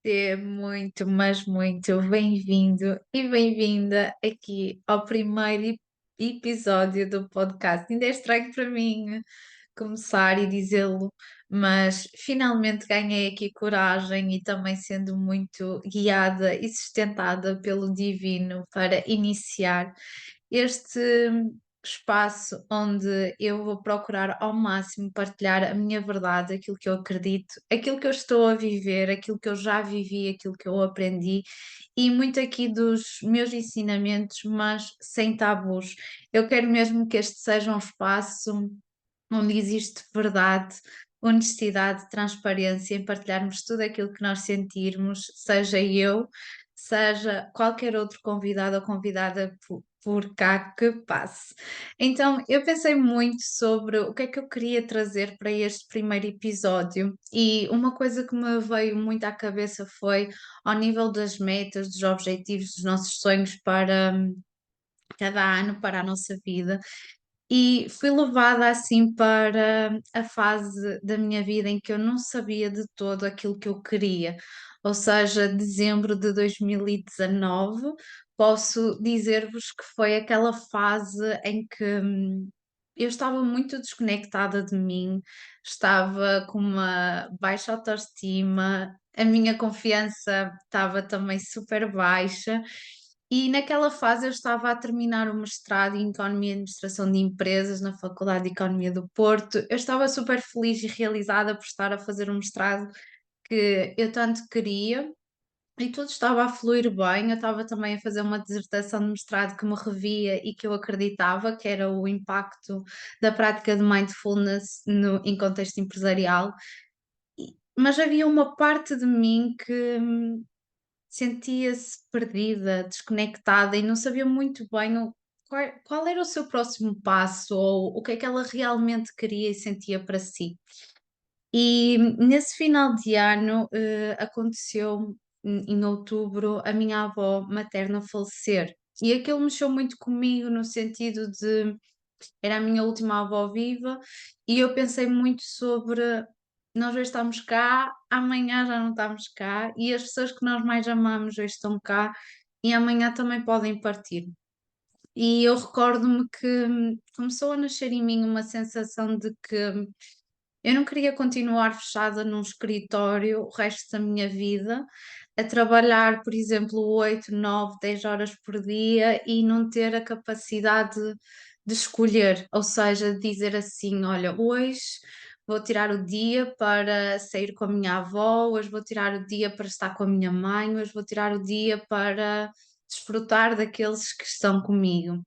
Muito, mas muito bem-vindo e bem-vinda aqui ao primeiro episódio do podcast. Ainda é estranho para mim começar e dizê-lo, mas finalmente ganhei aqui coragem e também sendo muito guiada e sustentada pelo Divino para iniciar este espaço onde eu vou procurar ao máximo partilhar a minha verdade, aquilo que eu acredito, aquilo que eu estou a viver, aquilo que eu já vivi, aquilo que eu aprendi e muito aqui dos meus ensinamentos, mas sem tabus. Eu quero mesmo que este seja um espaço onde existe verdade, honestidade, transparência em partilharmos tudo aquilo que nós sentirmos, seja eu, seja qualquer outro convidado ou convidada por cá que passe. Então, eu pensei muito sobre o que é que eu queria trazer para este primeiro episódio, e uma coisa que me veio muito à cabeça foi ao nível das metas, dos objetivos, dos nossos sonhos para cada ano, para a nossa vida. E fui levada assim para a fase da minha vida em que eu não sabia de todo aquilo que eu queria. Ou seja, dezembro de 2019, posso dizer-vos que foi aquela fase em que eu estava muito desconectada de mim, estava com uma baixa autoestima, a minha confiança estava também super baixa e naquela fase eu estava a terminar o mestrado em Economia e Administração de Empresas na Faculdade de Economia do Porto. Eu estava super feliz e realizada por estar a fazer um mestrado que eu tanto queria e tudo estava a fluir bem. Eu estava também a fazer uma dissertação de mestrado que me revia e que eu acreditava que era o impacto da prática de mindfulness em contexto empresarial. Mas havia uma parte de mim que sentia-se perdida, desconectada e não sabia muito bem qual era o seu próximo passo ou o que é que ela realmente queria e sentia para si. E nesse final de ano, aconteceu em outubro a minha avó materna falecer. E aquilo mexeu muito comigo no sentido de era a minha última avó viva e eu pensei muito sobre nós hoje estamos cá, amanhã já não estamos cá e as pessoas que nós mais amamos hoje estão cá e amanhã também podem partir. E eu recordo-me que começou a nascer em mim uma sensação de que eu não queria continuar fechada num escritório o resto da minha vida, a trabalhar, por exemplo, 8, 9, 10 horas por dia e não ter a capacidade de escolher, ou seja, de dizer assim: olha, hoje vou tirar o dia para sair com a minha avó, hoje vou tirar o dia para estar com a minha mãe, hoje vou tirar o dia para desfrutar daqueles que estão comigo.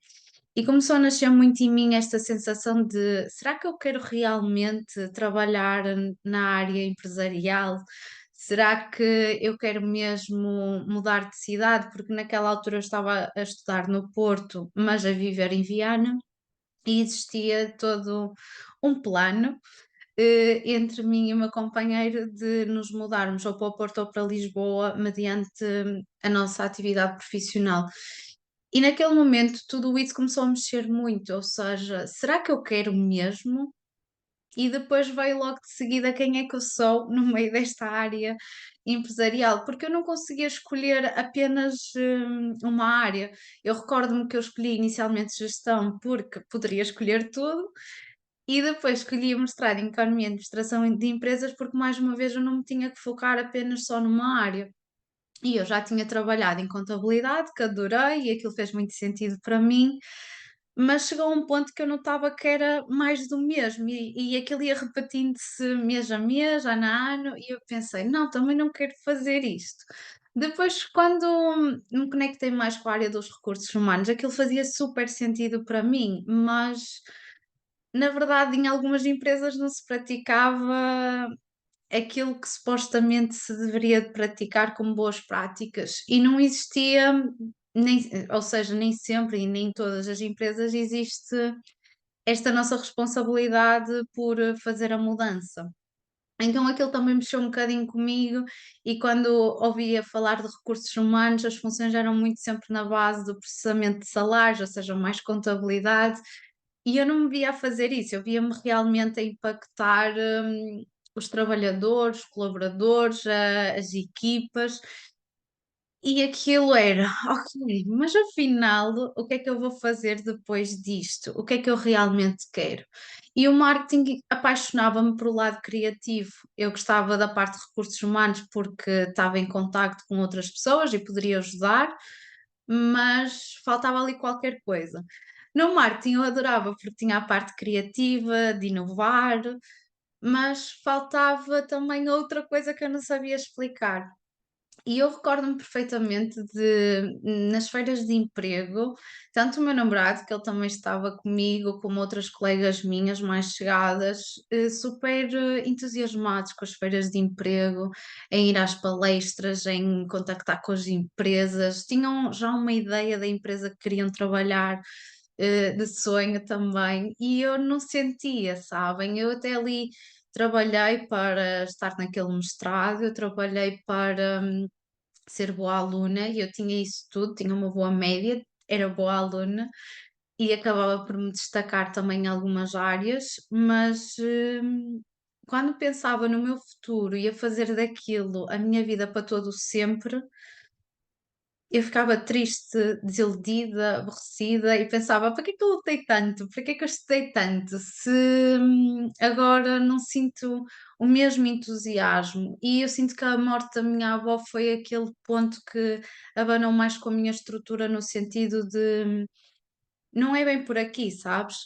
E começou a nascer muito em mim esta sensação de: será que eu quero realmente trabalhar na área empresarial? Será que eu quero mesmo mudar de cidade? Porque naquela altura eu estava a estudar no Porto, mas a viver em Viana, e existia todo um plano entre mim e o meu companheiro de nos mudarmos ou para o Porto ou para Lisboa mediante a nossa atividade profissional. E naquele momento tudo isso começou a mexer muito, ou seja, será que eu quero mesmo? E depois veio logo de seguida quem é que eu sou no meio desta área empresarial, porque eu não conseguia escolher apenas uma área. Eu recordo-me que eu escolhi inicialmente gestão porque poderia escolher tudo, e depois escolhi o mestrado em Economia e Administração de Empresas porque mais uma vez eu não me tinha que focar apenas só numa área. E eu já tinha trabalhado em contabilidade, que adorei, e aquilo fez muito sentido para mim, mas chegou a um ponto que eu notava que era mais do mesmo, e aquilo ia repetindo-se mês, ano a ano, e eu pensei: "Não, também não quero fazer isto". Depois, quando me conectei mais com a área dos recursos humanos, aquilo fazia super sentido para mim, mas na verdade em algumas empresas não se praticava aquilo que supostamente se deveria de praticar como boas práticas e não existia, nem, ou seja, nem sempre e nem em todas as empresas existe esta nossa responsabilidade por fazer a mudança. Então aquilo também mexeu um bocadinho comigo e quando ouvia falar de recursos humanos, as funções eram muito sempre na base do processamento de salários, ou seja, mais contabilidade, e eu não me via a fazer isso, eu via-me realmente a impactar os trabalhadores, os colaboradores, as equipas, e aquilo era, ok, mas afinal, o que é que eu vou fazer depois disto? O que é que eu realmente quero? E o marketing apaixonava-me pelo lado criativo. Eu gostava da parte de recursos humanos porque estava em contacto com outras pessoas e poderia ajudar, mas faltava ali qualquer coisa. No marketing eu adorava porque tinha a parte criativa, de inovar, mas faltava também outra coisa que eu não sabia explicar. E eu recordo-me perfeitamente de, nas feiras de emprego, tanto o meu namorado, que ele também estava comigo, como outras colegas minhas mais chegadas, super entusiasmados com as feiras de emprego, em ir às palestras, em contactar com as empresas, tinham já uma ideia da empresa que queriam trabalhar, de sonho também, e eu não sentia, sabem? Eu até ali trabalhei para estar naquele mestrado, eu trabalhei para ser boa aluna e eu tinha isso tudo, tinha uma boa média, era boa aluna e acabava por me destacar também em algumas áreas, mas quando pensava no meu futuro e a fazer daquilo a minha vida para todo o sempre, eu ficava triste, desiludida, aborrecida e pensava: "Para que é que eu lutei tanto? Para que é que eu estudei tanto? Se, agora não sinto o mesmo entusiasmo". E eu sinto que a morte da minha avó foi aquele ponto que abanou mais com a minha estrutura no sentido de: "Não é bem por aqui", sabes?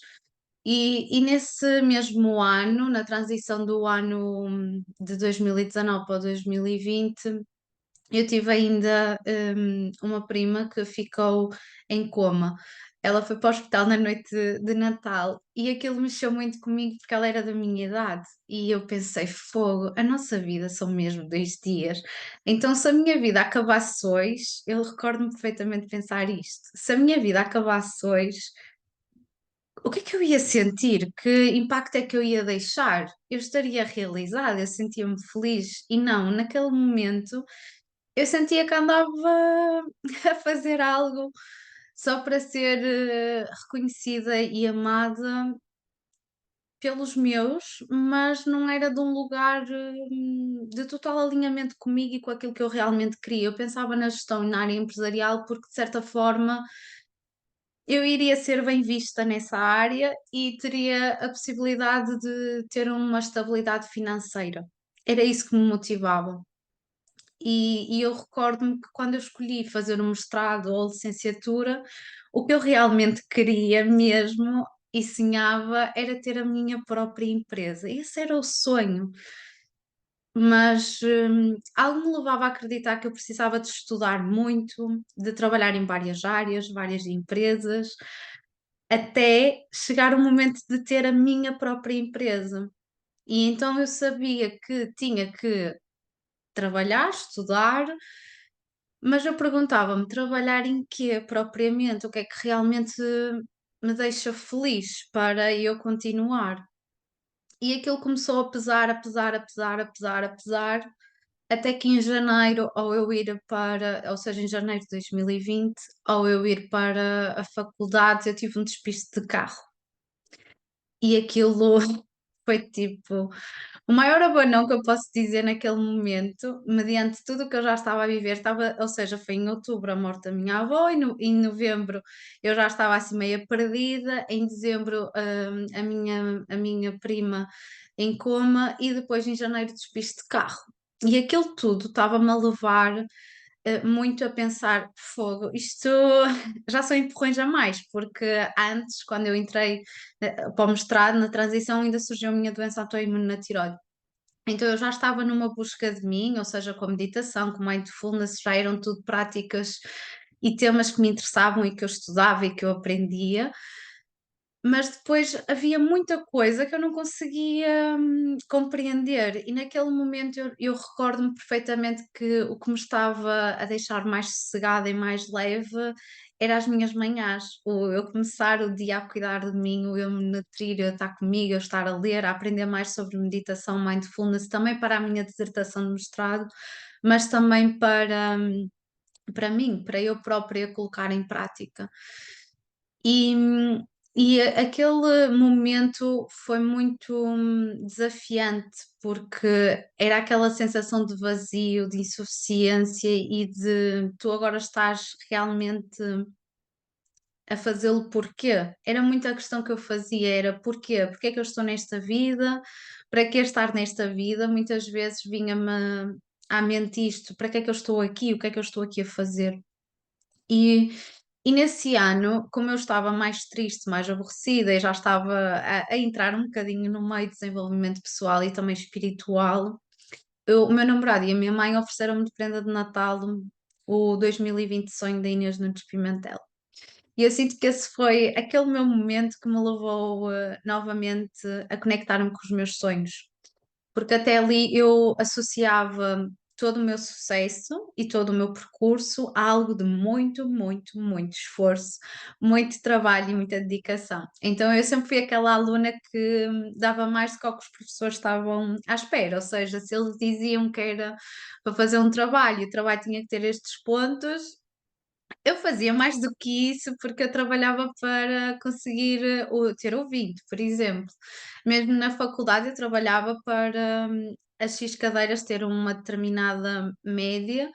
E nesse mesmo ano, na transição do ano, de 2019 para 2020, eu tive ainda, uma prima que ficou em coma. Ela foi para o hospital na noite de Natal e aquilo mexeu muito comigo porque ela era da minha idade e eu pensei: "Fogo, a nossa vida são mesmo 2 dias". Então se a minha vida acabasse hoje, eu recordo-me perfeitamente de pensar isto: "Se a minha vida acabasse hoje, o que é que eu ia sentir? Que impacto é que eu ia deixar? Eu estaria realizada, eu sentia-me feliz". E não, naquele momento eu sentia que andava a fazer algo só para ser, reconhecida e amada pelos meus, mas não era de um lugar, de total alinhamento comigo e com aquilo que eu realmente queria. Eu pensava na gestão e na área empresarial, porque de certa forma eu iria ser bem vista nessa área e teria a possibilidade de ter uma estabilidade financeira. Era isso que me motivava. E eu recordo-me que quando eu escolhi fazer um mestrado ou licenciatura, o que eu realmente queria mesmo e sonhava era ter a minha própria empresa. Esse era o sonho, mas algo me levava a acreditar que eu precisava de estudar muito, de trabalhar em várias áreas, várias empresas, até chegar o momento de ter a minha própria empresa. E então eu sabia que tinha que trabalhar, estudar. Mas eu perguntava-me, trabalhar em quê propriamente? O que é que realmente me deixa feliz para eu continuar? E aquilo começou a pesar, a pesar, a pesar, a pesar, a pesar, até que em janeiro, ao eu ir para, ou seja, em janeiro de 2020, ao eu ir para a faculdade, eu tive um despiste de carro. E aquilo foi tipo o maior abanão que eu posso dizer naquele momento, mediante tudo o que eu já estava a viver, estava, ou seja, foi em outubro a morte da minha avó, e em novembro eu já estava assim meio perdida, em dezembro a minha prima em coma e depois em janeiro despiste de carro. E aquilo tudo estava-me a levar muito a pensar, fogo, isto já são empurrões a mais, porque antes, quando eu entrei para o mestrado, na transição, ainda surgiu a minha doença autoimune na tiroide. Então eu já estava numa busca de mim, ou seja, com a meditação, com mindfulness, já eram tudo práticas e temas que me interessavam e que eu estudava e que eu aprendia, mas depois havia muita coisa que eu não conseguia, compreender e naquele momento eu recordo-me perfeitamente que o que me estava a deixar mais sossegada e mais leve era as minhas manhãs, o eu começar o dia a cuidar de mim, o eu me nutrir, eu estar comigo, eu estar a ler, a aprender mais sobre meditação, mindfulness, também para a minha dissertação de mestrado, mas também para mim, para eu própria colocar em prática. E E aquele momento foi muito desafiante, porque era aquela sensação de vazio, de insuficiência e de tu agora estás realmente a fazê-lo porquê? Era muita a questão que eu fazia, era porquê? Porquê é que eu estou nesta vida? Para que estar nesta vida? Muitas vezes vinha-me à mente isto, para que é que eu estou aqui? O que é que eu estou aqui a fazer? E, e nesse ano, como eu estava mais triste, mais aborrecida, e já estava a entrar um bocadinho no meio de desenvolvimento pessoal e também espiritual, o meu namorado e a minha mãe ofereceram-me de prenda de Natal o 2020 Sonho da Inês Nunes Pimentel. E eu sinto que esse foi aquele meu momento que me levou novamente a conectar-me com os meus sonhos, porque até ali eu associava todo o meu sucesso e todo o meu percurso a algo de muito, muito, muito esforço, muito trabalho e muita dedicação. Então eu sempre fui aquela aluna que dava mais do que o que os professores estavam à espera, ou seja, se eles diziam que era para fazer um trabalho, e o trabalho tinha que ter estes pontos, eu fazia mais do que isso porque eu trabalhava para conseguir ter o 20, por exemplo. Mesmo na faculdade eu trabalhava para as X cadeiras ter uma determinada média,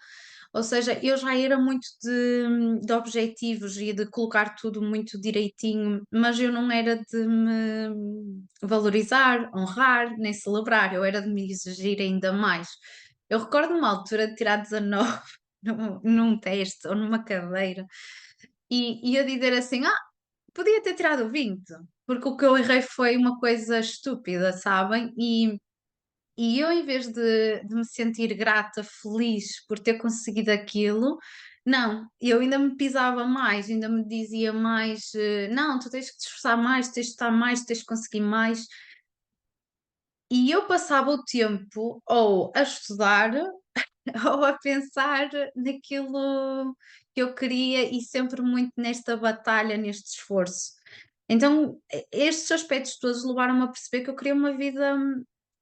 ou seja, eu já era muito de objetivos e de colocar tudo muito direitinho, mas eu não era de me valorizar, honrar, nem celebrar, eu era de me exigir ainda mais. Eu recordo uma altura de tirar 19 num teste ou numa cadeira e eu dizer assim: "Ah, podia ter tirado 20", porque o que eu errei foi uma coisa estúpida, sabem? E eu, em vez de me sentir grata, feliz por ter conseguido aquilo, não, eu ainda me pisava mais, ainda me dizia mais: "Não, tu tens que te esforçar mais, tens de estar mais, tens de conseguir mais". E eu passava o tempo ou a estudar ou a pensar naquilo que eu queria e sempre muito nesta batalha, neste esforço. Então, estes aspectos todos levaram-me a perceber que eu queria uma vida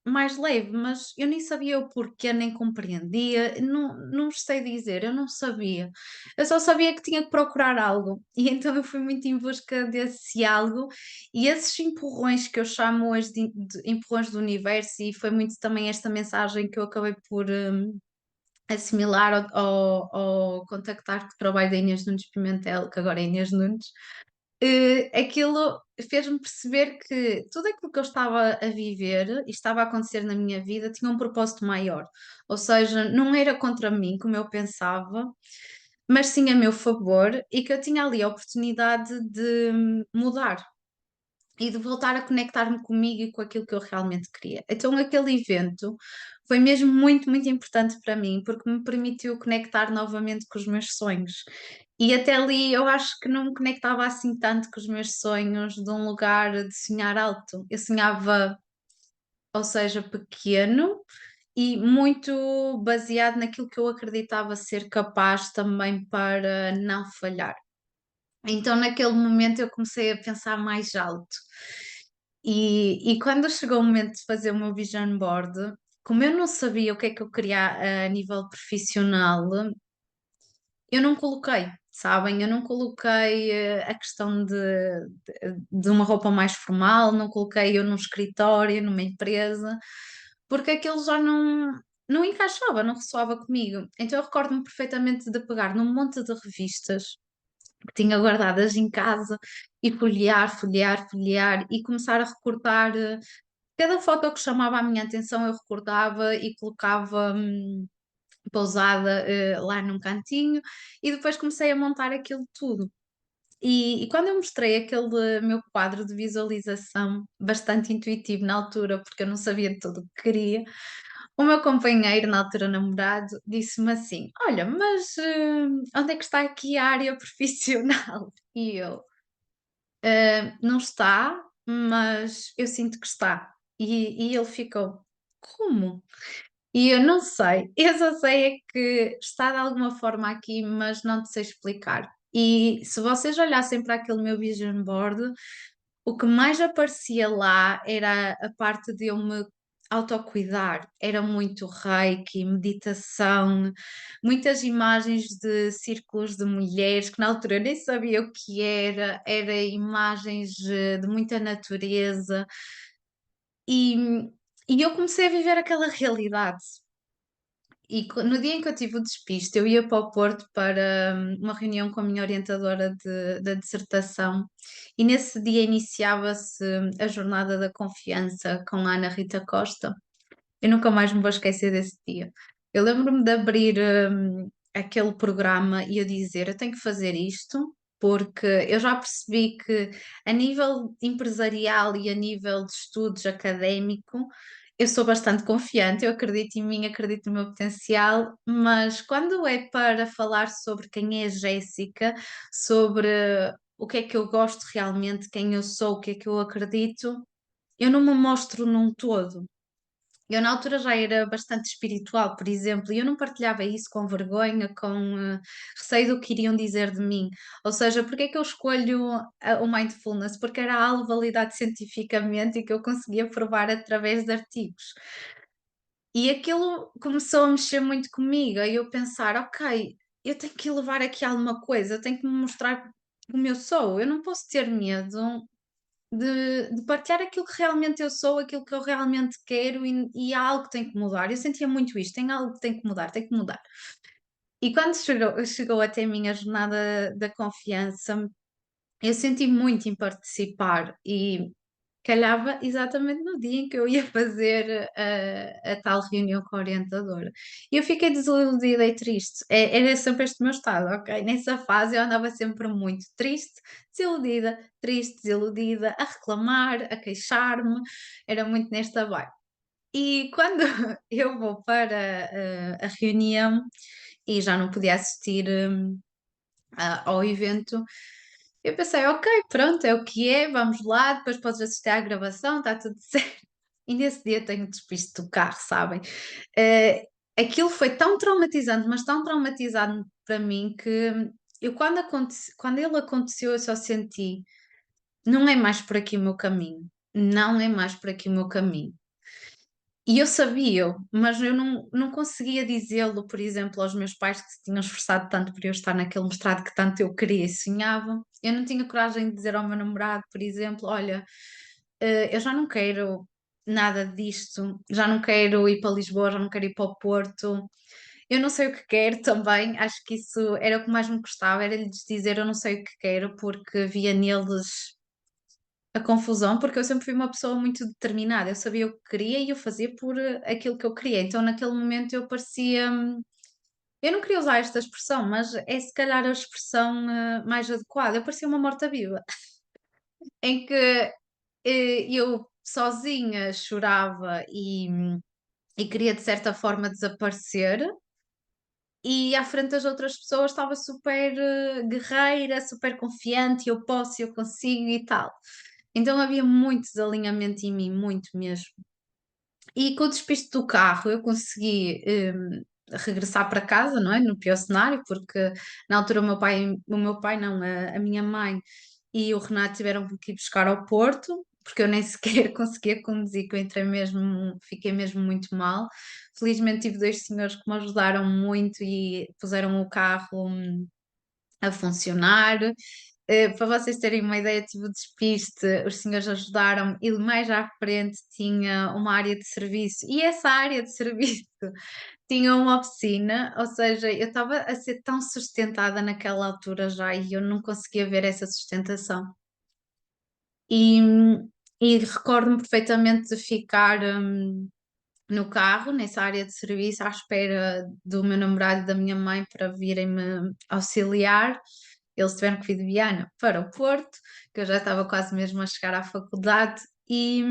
mais leve, mas eu nem sabia o porquê, nem compreendia, não vos sei dizer, eu não sabia. Eu só sabia que tinha que procurar algo, e então eu fui muito em busca desse algo, e esses empurrões que eu chamo hoje de empurrões do universo, e foi muito também esta mensagem que eu acabei por assimilar ao contactar com o trabalho da Inês Nunes Pimentel, que agora é Inês Nunes, aquilo fez-me perceber que tudo aquilo que eu estava a viver e estava a acontecer na minha vida tinha um propósito maior. Ou seja, não era contra mim, como eu pensava, mas sim a meu favor e que eu tinha ali a oportunidade de mudar e de voltar a conectar-me comigo e com aquilo que eu realmente queria. Então, aquele evento foi mesmo muito, muito importante para mim, porque me permitiu conectar novamente com os meus sonhos. E até ali eu acho que não me conectava assim tanto com os meus sonhos de um lugar de sonhar alto. Eu sonhava, ou seja, pequeno e muito baseado naquilo que eu acreditava ser capaz também para não falhar. Então, naquele momento, eu comecei a pensar mais alto. E quando chegou o momento de fazer o meu vision board, como eu não sabia o que é que eu queria a nível profissional, eu não coloquei, sabem? Eu não coloquei a questão de uma roupa mais formal, não coloquei eu num escritório, numa empresa, porque aquilo já não encaixava, não ressoava comigo. Então eu recordo-me perfeitamente de pegar num monte de revistas que tinha guardadas em casa e folhear, folhear, folhear e começar a recortar. Cada foto que chamava a minha atenção eu recordava e colocava pousada lá num cantinho e depois comecei a montar aquilo tudo. E quando eu mostrei aquele meu quadro de visualização, bastante intuitivo na altura, porque eu não sabia tudo o que queria, o meu companheiro, na altura namorado, disse-me assim: "Olha, mas onde é que está aqui a área profissional?" E eu: Não está, mas eu sinto que está." E ele ficou: "Como?" E eu não sei, eu só sei é que está de alguma forma aqui, mas não te sei explicar. E se vocês olhassem para aquele meu vision board, o que mais aparecia lá era a parte de eu me autocuidar, era muito reiki, meditação, muitas imagens de círculos de mulheres que na altura eu nem sabia o que era imagens de muita natureza e, e eu comecei a viver aquela realidade. E no dia em que eu tive o despiste, eu ia para o Porto para uma reunião com a minha orientadora da dissertação, e nesse dia iniciava-se a Jornada da Confiança com a Ana Rita Costa. Eu nunca mais me vou esquecer desse dia. Eu lembro-me de abrir aquele programa e eu dizer: eu tenho que fazer isto, porque eu já percebi que a nível empresarial e a nível de estudos académico, eu sou bastante confiante, eu acredito em mim, acredito no meu potencial, mas quando é para falar sobre quem é a Jéssica, sobre o que é que eu gosto realmente, quem eu sou, o que é que eu acredito, eu não me mostro num todo. Eu na altura já era bastante espiritual, por exemplo, e eu não partilhava isso com vergonha, com receio do que iriam dizer de mim. Ou seja, porque é que eu escolho o mindfulness? Porque era algo validado cientificamente e que eu conseguia provar através de artigos. E aquilo começou a mexer muito comigo, aí eu pensar, ok, eu tenho que levar aqui alguma coisa, eu tenho que me mostrar como eu sou, eu não posso ter medo de partilhar aquilo que realmente eu sou, aquilo que eu realmente quero e há algo que tem que mudar. Eu sentia muito isto, tem algo que tem que mudar, tem que mudar. E quando chegou até a minha jornada da confiança, eu senti muito em participar e calhava exatamente no dia em que eu ia fazer a tal reunião com a orientadora. E eu fiquei desiludida e triste. Era sempre este meu estado, ok? Nessa fase eu andava sempre muito triste, desiludida, a reclamar, a queixar-me, era muito nesta vibe. E quando eu vou para a reunião e já não podia assistir ao evento, eu pensei, ok, pronto, é o que é, vamos lá, depois podes assistir à gravação, está tudo certo. E nesse dia tenho despiste do carro, sabem? Eh, Aquilo foi tão traumatizante, mas tão traumatizante para mim que eu quando ele aconteceu eu só senti, não é mais por aqui o meu caminho, não é mais por aqui o meu caminho. E eu sabia, mas eu não conseguia dizê-lo, por exemplo, aos meus pais que se tinham esforçado tanto por eu estar naquele mestrado que tanto eu queria e sonhava. Eu não tinha coragem de dizer ao meu namorado, por exemplo, olha, eu já não quero nada disto, já não quero ir para Lisboa, já não quero ir para o Porto. Eu não sei o que quero também, acho que isso era o que mais me custava, era lhes dizer eu não sei o que quero, porque via neles a confusão, porque eu sempre fui uma pessoa muito determinada, eu sabia o que queria e eu fazia por aquilo que eu queria. Então, naquele momento, eu parecia. Eu não queria usar esta expressão, mas é se calhar a expressão mais adequada. Eu parecia uma morta-viva, em que eu sozinha chorava e queria, de certa forma, desaparecer. E à frente das outras pessoas estava super guerreira, super confiante, eu posso, eu consigo e tal. Então havia muito desalinhamento em mim, muito mesmo. E com o despiste do carro eu consegui regressar para casa, não é? No pior cenário, porque na altura o meu pai não, a minha mãe e o Renato tiveram que ir buscar ao Porto, porque eu nem sequer conseguia conduzir, que eu entrei mesmo, fiquei mesmo muito mal. Felizmente tive dois senhores que me ajudaram muito e puseram o carro a funcionar. Para vocês terem uma ideia, tive o despiste, os senhores ajudaram-me e mais à frente tinha uma área de serviço e essa área de serviço tinha uma oficina, ou seja, eu estava a ser tão sustentada naquela altura já e eu não conseguia ver essa sustentação. E, e recordo-me perfeitamente de ficar no carro, nessa área de serviço, à espera do meu namorado e da minha mãe para virem-me auxiliar. Eles tiveram que vir de Viana para o Porto, que eu já estava quase mesmo a chegar à faculdade, e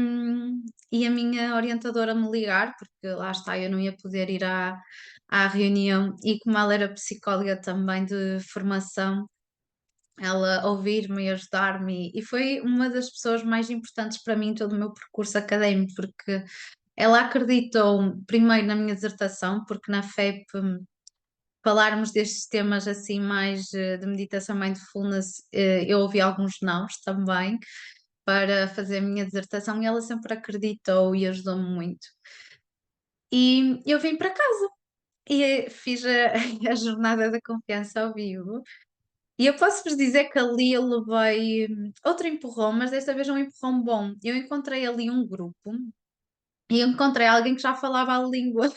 a minha orientadora me ligar, porque lá está, eu não ia poder ir à reunião, e como ela era psicóloga também de formação, ela ouvir-me e ajudar-me, e foi uma das pessoas mais importantes para mim em todo o meu percurso académico, porque ela acreditou primeiro na minha dissertação, porque na FEP falarmos destes temas assim mais de meditação mindfulness, eu ouvi alguns nãos também, para fazer a minha dissertação e ela sempre acreditou e ajudou-me muito. E eu vim para cá e fiz a jornada da confiança ao vivo. E eu posso-vos dizer que ali eu levei outro empurrão, mas desta vez um empurrão bom. Eu encontrei ali um grupo e encontrei alguém que já falava a língua,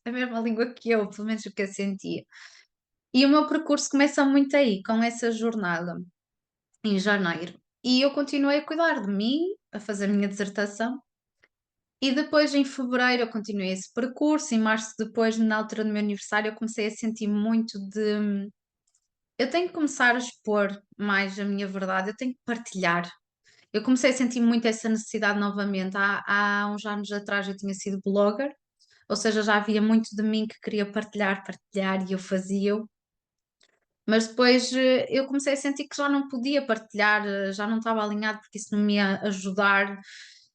a mesma língua que eu, pelo menos o que eu sentia. E o meu percurso começa muito aí, com essa jornada, em janeiro. E eu continuei a cuidar de mim, a fazer a minha dissertação. E depois, em fevereiro, eu continuei esse percurso. Em março, depois, na altura do meu aniversário, eu comecei a sentir muito de. Eu tenho que começar a expor mais a minha verdade, eu tenho que partilhar. Eu comecei a sentir muito essa necessidade novamente. Há uns anos atrás eu tinha sido blogger, ou seja, já havia muito de mim que queria partilhar, partilhar, e eu fazia-o. Mas depois eu comecei a sentir que já não podia partilhar, já não estava alinhado porque isso não me ia ajudar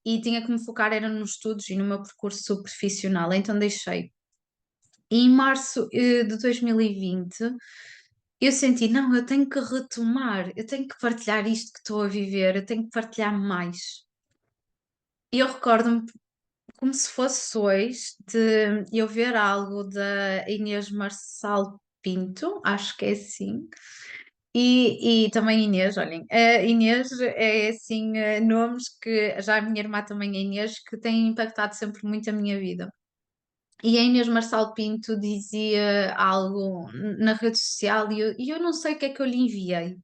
e tinha que me focar era nos estudos e no meu percurso profissional, então deixei. E em março de 2020 eu senti, não, eu tenho que retomar, eu tenho que partilhar isto que estou a viver, eu tenho que partilhar mais. E eu recordo-me como se fosse hoje de eu ver algo da Inês Marçal Pinto, acho que é assim. E também Inês, olhem, a Inês é assim, nomes que já a minha irmã também é Inês, que têm impactado sempre muito a minha vida. E a Inês Marçal Pinto dizia algo na rede social e eu não sei o que é que eu lhe enviei.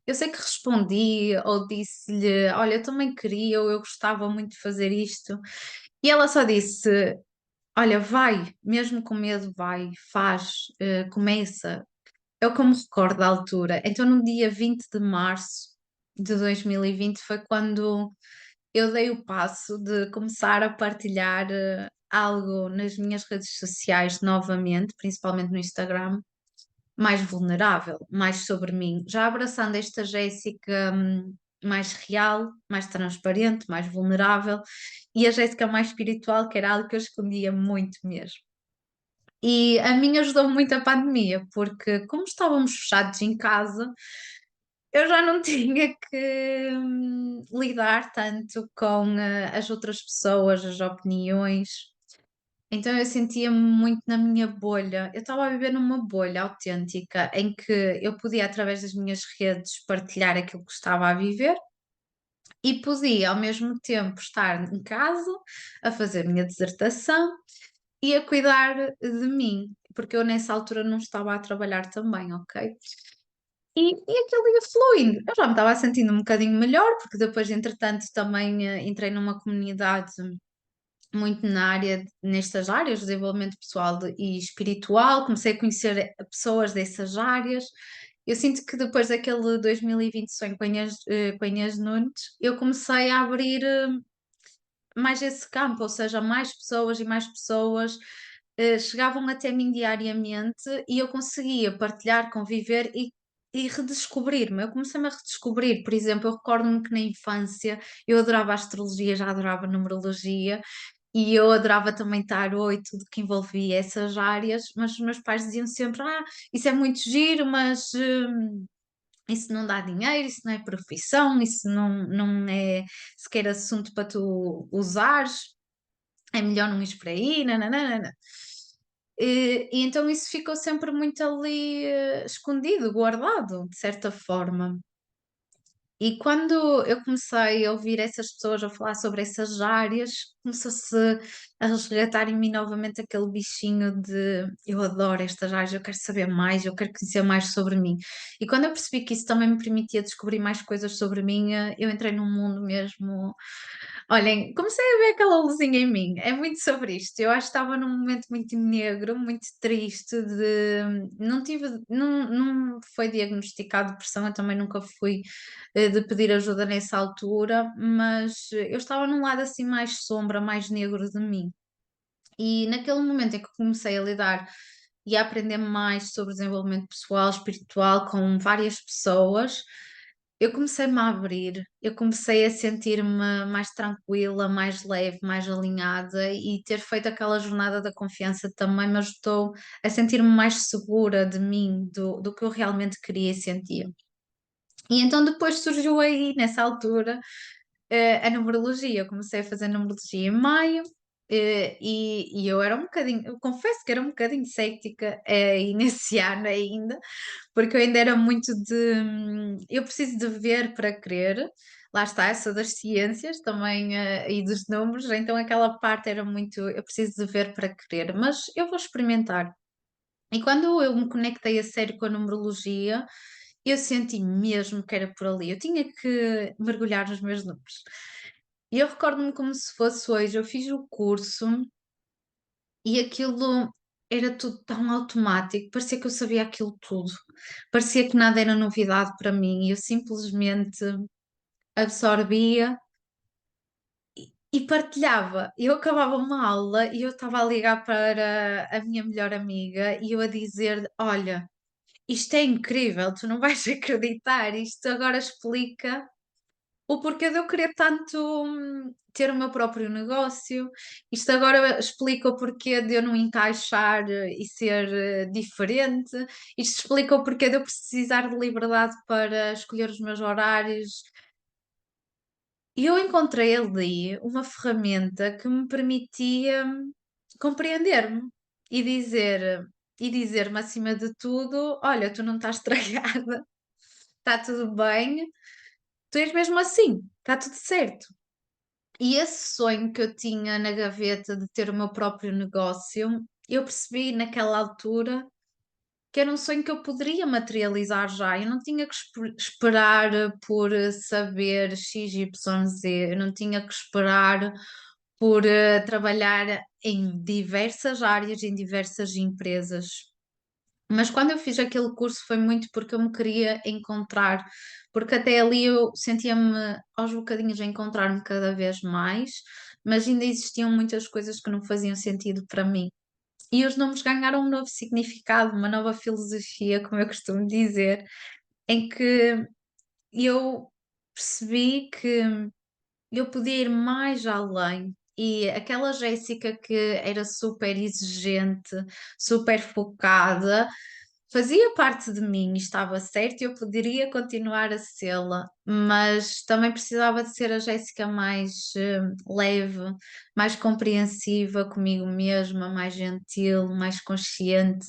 Eu sei que respondi ou disse-lhe: Olha, eu também queria, ou eu gostava muito de fazer isto. E ela só disse: Olha, vai, mesmo com medo, vai, faz, começa. É o que eu me recordo da altura. Então, no dia 20 de março de 2020 foi quando eu dei o passo de começar a partilhar algo nas minhas redes sociais novamente, principalmente no Instagram, mais vulnerável, mais sobre mim, já abraçando esta Jéssica mais real, mais transparente, mais vulnerável, e a Jéssica mais espiritual, que era algo que eu escondia muito mesmo. E a mim ajudou muito a pandemia, porque como estávamos fechados em casa, eu já não tinha que lidar tanto com as outras pessoas, as opiniões. Então eu sentia-me muito na minha bolha. Eu estava a viver numa bolha autêntica em que eu podia, através das minhas redes, partilhar aquilo que estava a viver e podia, ao mesmo tempo, estar em casa a fazer a minha dissertação e a cuidar de mim, porque eu nessa altura não estava a trabalhar também, ok? E aquilo ia fluindo. Eu já me estava sentindo um bocadinho melhor, porque depois, entretanto, também entrei numa comunidade muito na área, nestas áreas, desenvolvimento pessoal e espiritual, comecei a conhecer pessoas dessas áreas. Eu sinto que depois daquele 2020 sonho com a Inês Nunes, eu comecei a abrir mais esse campo, ou seja, mais pessoas chegavam até mim diariamente e eu conseguia partilhar, conviver e redescobrir-me. Eu comecei-me a redescobrir, por exemplo, eu recordo-me que na infância eu adorava astrologia, já adorava numerologia e eu adorava também tarot e tudo que envolvia essas áreas, mas os meus pais diziam sempre: Ah, isso é muito giro, mas isso não dá dinheiro, isso não é profissão, isso não é sequer assunto para tu usares, é melhor não ires por aí, nananana. E então isso ficou sempre muito ali escondido, guardado, de certa forma. E quando eu comecei a ouvir essas pessoas a falar sobre essas áreas, começou-se a resgatar em mim novamente aquele bichinho de eu adoro estas áreas, eu quero saber mais, eu quero conhecer mais sobre mim. E quando eu percebi que isso também me permitia descobrir mais coisas sobre mim, eu entrei num mundo mesmo. Olhem, comecei a ver aquela luzinha em mim. É muito sobre isto. Eu acho que estava num momento muito negro, muito triste, não tive, não foi diagnosticado depressão, eu também nunca fui de pedir ajuda nessa altura, mas eu estava num lado assim mais sombra, mais negro de mim. E naquele momento em que comecei a lidar e a aprender mais sobre desenvolvimento pessoal, espiritual, com várias pessoas, eu comecei-me a abrir, eu comecei a sentir-me mais tranquila, mais leve, mais alinhada e ter feito aquela jornada da confiança também me ajudou a sentir-me mais segura de mim, do que eu realmente queria e sentia. E então depois surgiu aí, nessa altura, a numerologia. Eu comecei a fazer numerologia em maio, e eu era um bocadinho, eu confesso que era um bocadinho cética, e nesse ano ainda, porque eu ainda era muito de eu preciso de ver para crer. Lá está, essa das ciências também, e dos números, então aquela parte era muito eu preciso de ver para crer, mas eu vou experimentar. E quando eu me conectei a sério com a numerologia, eu senti mesmo que era por ali. Eu tinha que mergulhar nos meus números. E eu recordo-me como se fosse hoje. Eu fiz o curso e aquilo era tudo tão automático, parecia que eu sabia aquilo tudo. Parecia que nada era novidade para mim. Eu simplesmente absorvia e partilhava. Eu acabava uma aula e eu estava a ligar para a minha melhor amiga e eu a dizer: Olha, isto é incrível, tu não vais acreditar, isto agora explica o porquê de eu querer tanto ter o meu próprio negócio, isto agora explica o porquê de eu não encaixar e ser diferente, isto explica o porquê de eu precisar de liberdade para escolher os meus horários. E eu encontrei ali uma ferramenta que me permitia compreender-me e dizer. E dizer-me acima de tudo: Olha, tu não estás estragada, está tudo bem, tu és mesmo assim, está tudo certo. E esse sonho que eu tinha na gaveta de ter o meu próprio negócio, eu percebi naquela altura que era um sonho que eu poderia materializar já. Eu não tinha que esperar por saber X, Y, Z, eu não tinha que esperar por trabalhar em diversas áreas, em diversas empresas. Mas quando eu fiz aquele curso foi muito porque eu me queria encontrar, porque até ali eu sentia-me aos bocadinhos a encontrar-me cada vez mais, mas ainda existiam muitas coisas que não faziam sentido para mim. E os nomes ganharam um novo significado, uma nova filosofia, como eu costumo dizer, em que eu percebi que eu podia ir mais além. E aquela Jéssica que era super exigente, super focada, fazia parte de mim e estava certo, e eu poderia continuar a sê-la, mas também precisava de ser a Jéssica mais leve, mais compreensiva comigo mesma, mais gentil, mais consciente,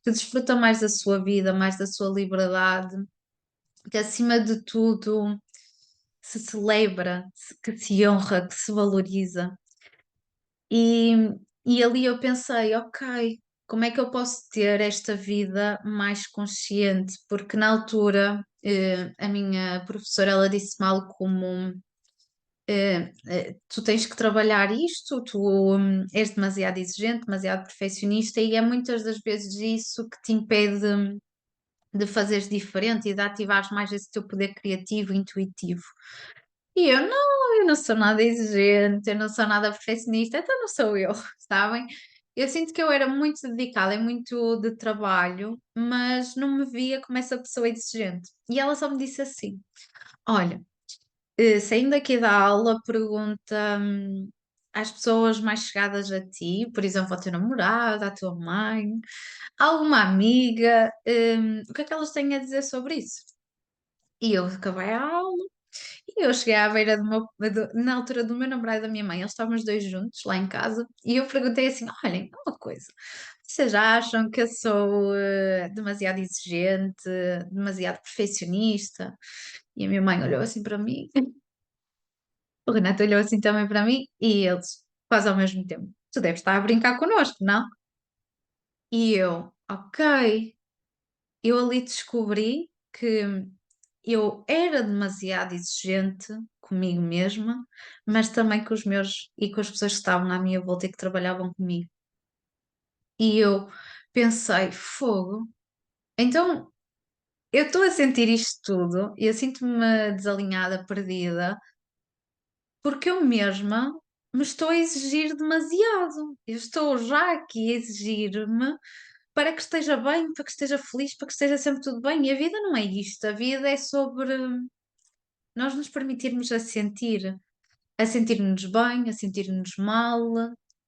que desfruta mais da sua vida, mais da sua liberdade, que acima de tudo se celebra, que se honra, que se valoriza. E, e ali eu pensei, ok, como é que eu posso ter esta vida mais consciente? Porque na altura a minha professora ela disse-me algo como tu tens que trabalhar isto, tu és demasiado exigente, demasiado perfeccionista e é muitas das vezes isso que te impede de fazeres diferente e de ativares mais esse teu poder criativo, intuitivo. E eu não sou nada exigente, eu não sou nada perfeccionista, então não sou eu, sabem? Eu sinto que eu era muito dedicada, é muito de trabalho, mas não me via como essa pessoa exigente. E ela só me disse assim: Olha, saindo aqui da aula, pergunta às pessoas mais chegadas a ti, por exemplo, ao teu namorado, à tua mãe, a alguma amiga, o que é que elas têm a dizer sobre isso? E eu acabei a aula. E eu cheguei à beira na altura do meu namorado e da minha mãe, eles estavam os dois juntos lá em casa, e eu perguntei assim: Olhem, uma coisa, vocês acham que eu sou demasiado exigente, demasiado perfeccionista? E a minha mãe olhou assim para mim, o Renato olhou assim também para mim, e eles, quase ao mesmo tempo: Tu deves estar a brincar connosco, não? E eu, ok. Eu ali descobri que eu era demasiado exigente comigo mesma, mas também com os meus e com as pessoas que estavam à minha volta e que trabalhavam comigo. E eu pensei, fogo, então eu estou a sentir isto tudo e eu sinto-me desalinhada, perdida, porque eu mesma me estou a exigir demasiado. Eu estou já aqui a exigir-me para que esteja bem, para que esteja feliz, para que esteja sempre tudo bem. E a vida não é isto, a vida é sobre nós nos permitirmos a sentir-nos bem, a sentir-nos mal,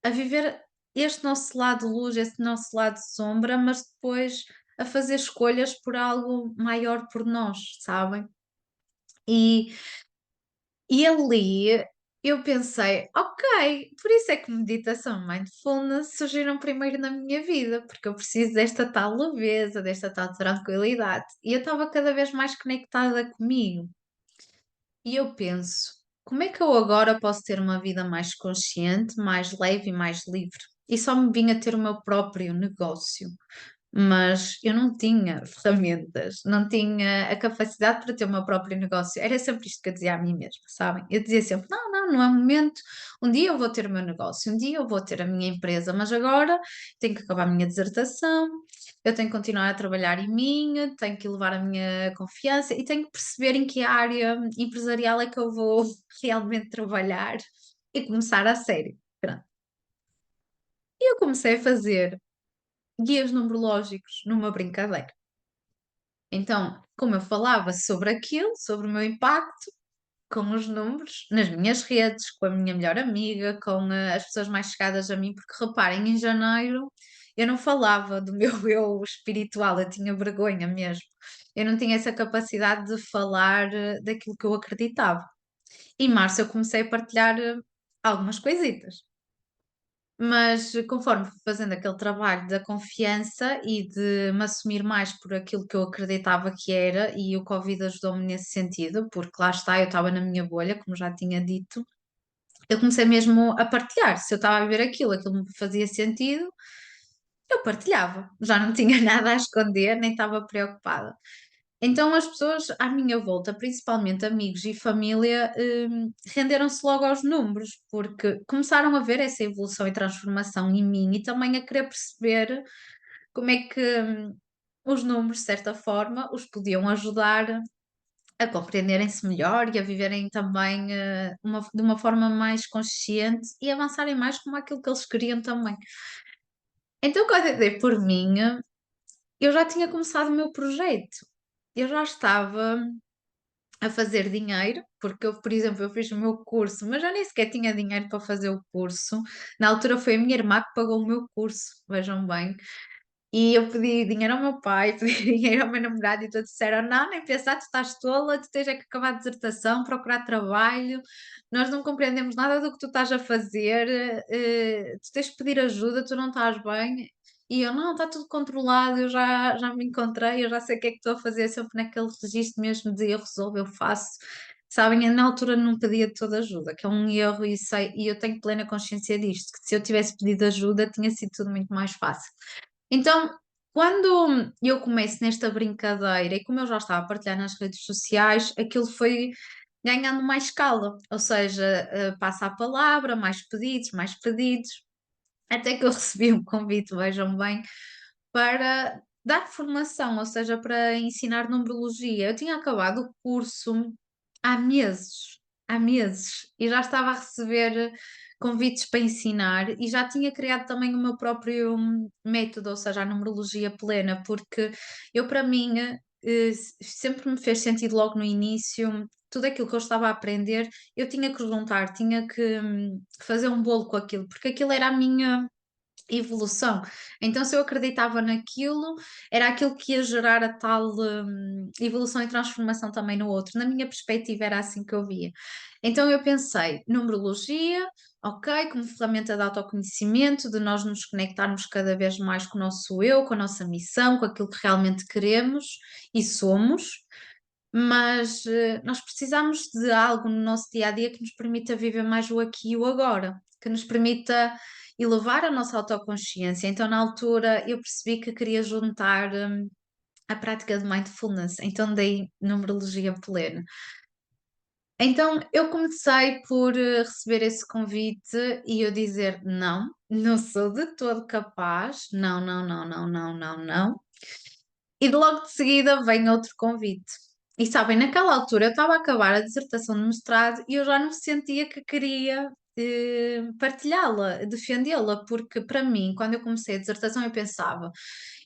a viver este nosso lado luz, este nosso lado sombra, mas depois a fazer escolhas por algo maior por nós, sabem? E, e ali eu pensei, ok, por isso é que meditação e mindfulness surgiram primeiro na minha vida, porque eu preciso desta tal leveza, desta tal tranquilidade. E eu estava cada vez mais conectada comigo. E eu penso, como é que eu agora posso ter uma vida mais consciente, mais leve e mais livre? E só me vinha ter o meu próprio negócio, mas eu não tinha ferramentas, não tinha a capacidade para ter o meu próprio negócio. Era sempre isto que eu dizia a mim mesma, sabem? Eu dizia sempre: não, não, não é o momento. Um dia eu vou ter o meu negócio, um dia eu vou ter a minha empresa, mas agora tenho que acabar a minha dissertação, eu tenho que continuar a trabalhar em mim, tenho que elevar a minha confiança e tenho que perceber em que área empresarial é que eu vou realmente trabalhar e começar a sério. Pronto. E eu comecei a fazer guias numerológicos numa brincadeira. Então, como eu falava sobre aquilo, sobre o meu impacto com os números, nas minhas redes, com a minha melhor amiga, com as pessoas mais chegadas a mim, porque reparem, em janeiro eu não falava do meu eu espiritual, eu tinha vergonha mesmo. Eu não tinha essa capacidade de falar daquilo que eu acreditava. Em março eu comecei a partilhar algumas coisitas. Mas conforme fui fazendo aquele trabalho da confiança e de me assumir mais por aquilo que eu acreditava que era, e o Covid ajudou-me nesse sentido, porque lá está, eu estava na minha bolha, como já tinha dito, eu comecei mesmo a partilhar. Se eu estava a ver aquilo me fazia sentido, eu partilhava. Já não tinha nada a esconder, nem estava preocupada. Então as pessoas à minha volta, principalmente amigos e família, renderam-se logo aos números, porque começaram a ver essa evolução e transformação em mim e também a querer perceber como é que os números, de certa forma, os podiam ajudar a compreenderem-se melhor e a viverem também de uma forma mais consciente e avançarem mais como aquilo que eles queriam também. Então, quando eu dei por mim, eu já tinha começado o meu projeto. Eu já estava a fazer dinheiro, porque eu, por exemplo, eu fiz o meu curso, mas já nem sequer tinha dinheiro para fazer o curso. Na altura foi a minha irmã que pagou o meu curso, vejam bem. E eu pedi dinheiro ao meu pai, pedi dinheiro ao meu namorado e todos disseram: não, nem pensar, tu estás tola, tu tens é que acabar a dissertação, procurar trabalho, nós não compreendemos nada do que tu estás a fazer, tu tens que pedir ajuda, tu não estás bem. E eu, não, está tudo controlado, eu já me encontrei, eu já sei o que é que estou a fazer, sempre naquele registro mesmo de eu resolvo, eu faço. Sabem, eu na altura não pedia toda ajuda, que é um erro e sei, e eu tenho plena consciência disto, que se eu tivesse pedido ajuda tinha sido tudo muito mais fácil. Então, quando eu começo nesta brincadeira, e como eu já estava a partilhar nas redes sociais, aquilo foi ganhando mais escala, ou seja, passa a palavra, mais pedidos, até que eu recebi um convite, vejam bem, para dar formação, ou seja, para ensinar numerologia. Eu tinha acabado o curso há meses, e já estava a receber convites para ensinar e já tinha criado também o meu próprio método, ou seja, a numerologia plena, porque eu, para mim, sempre me fez sentido logo no início. Tudo aquilo que eu estava a aprender, eu tinha que juntar, tinha que fazer um bolo com aquilo, porque aquilo era a minha evolução. Então, se eu acreditava naquilo, era aquilo que ia gerar a tal evolução e transformação também no outro. Na minha perspectiva, era assim que eu via. Então, eu pensei, numerologia, ok, como ferramenta de autoconhecimento, de nós nos conectarmos cada vez mais com o nosso eu, com a nossa missão, com aquilo que realmente queremos e somos. Mas nós precisamos de algo no nosso dia a dia que nos permita viver mais o aqui e o agora, que nos permita elevar a nossa autoconsciência. Então, na altura, eu percebi que queria juntar a prática de mindfulness, então dei numerologia plena. Então, eu comecei por receber esse convite e eu dizer não, não sou de todo capaz, não, não, não, não, não, não, não. E de logo de seguida vem outro convite. E sabem, naquela altura eu estava a acabar a dissertação de mestrado e eu já não sentia que queria partilhá-la, defendê-la, porque para mim, quando eu comecei a dissertação, eu pensava,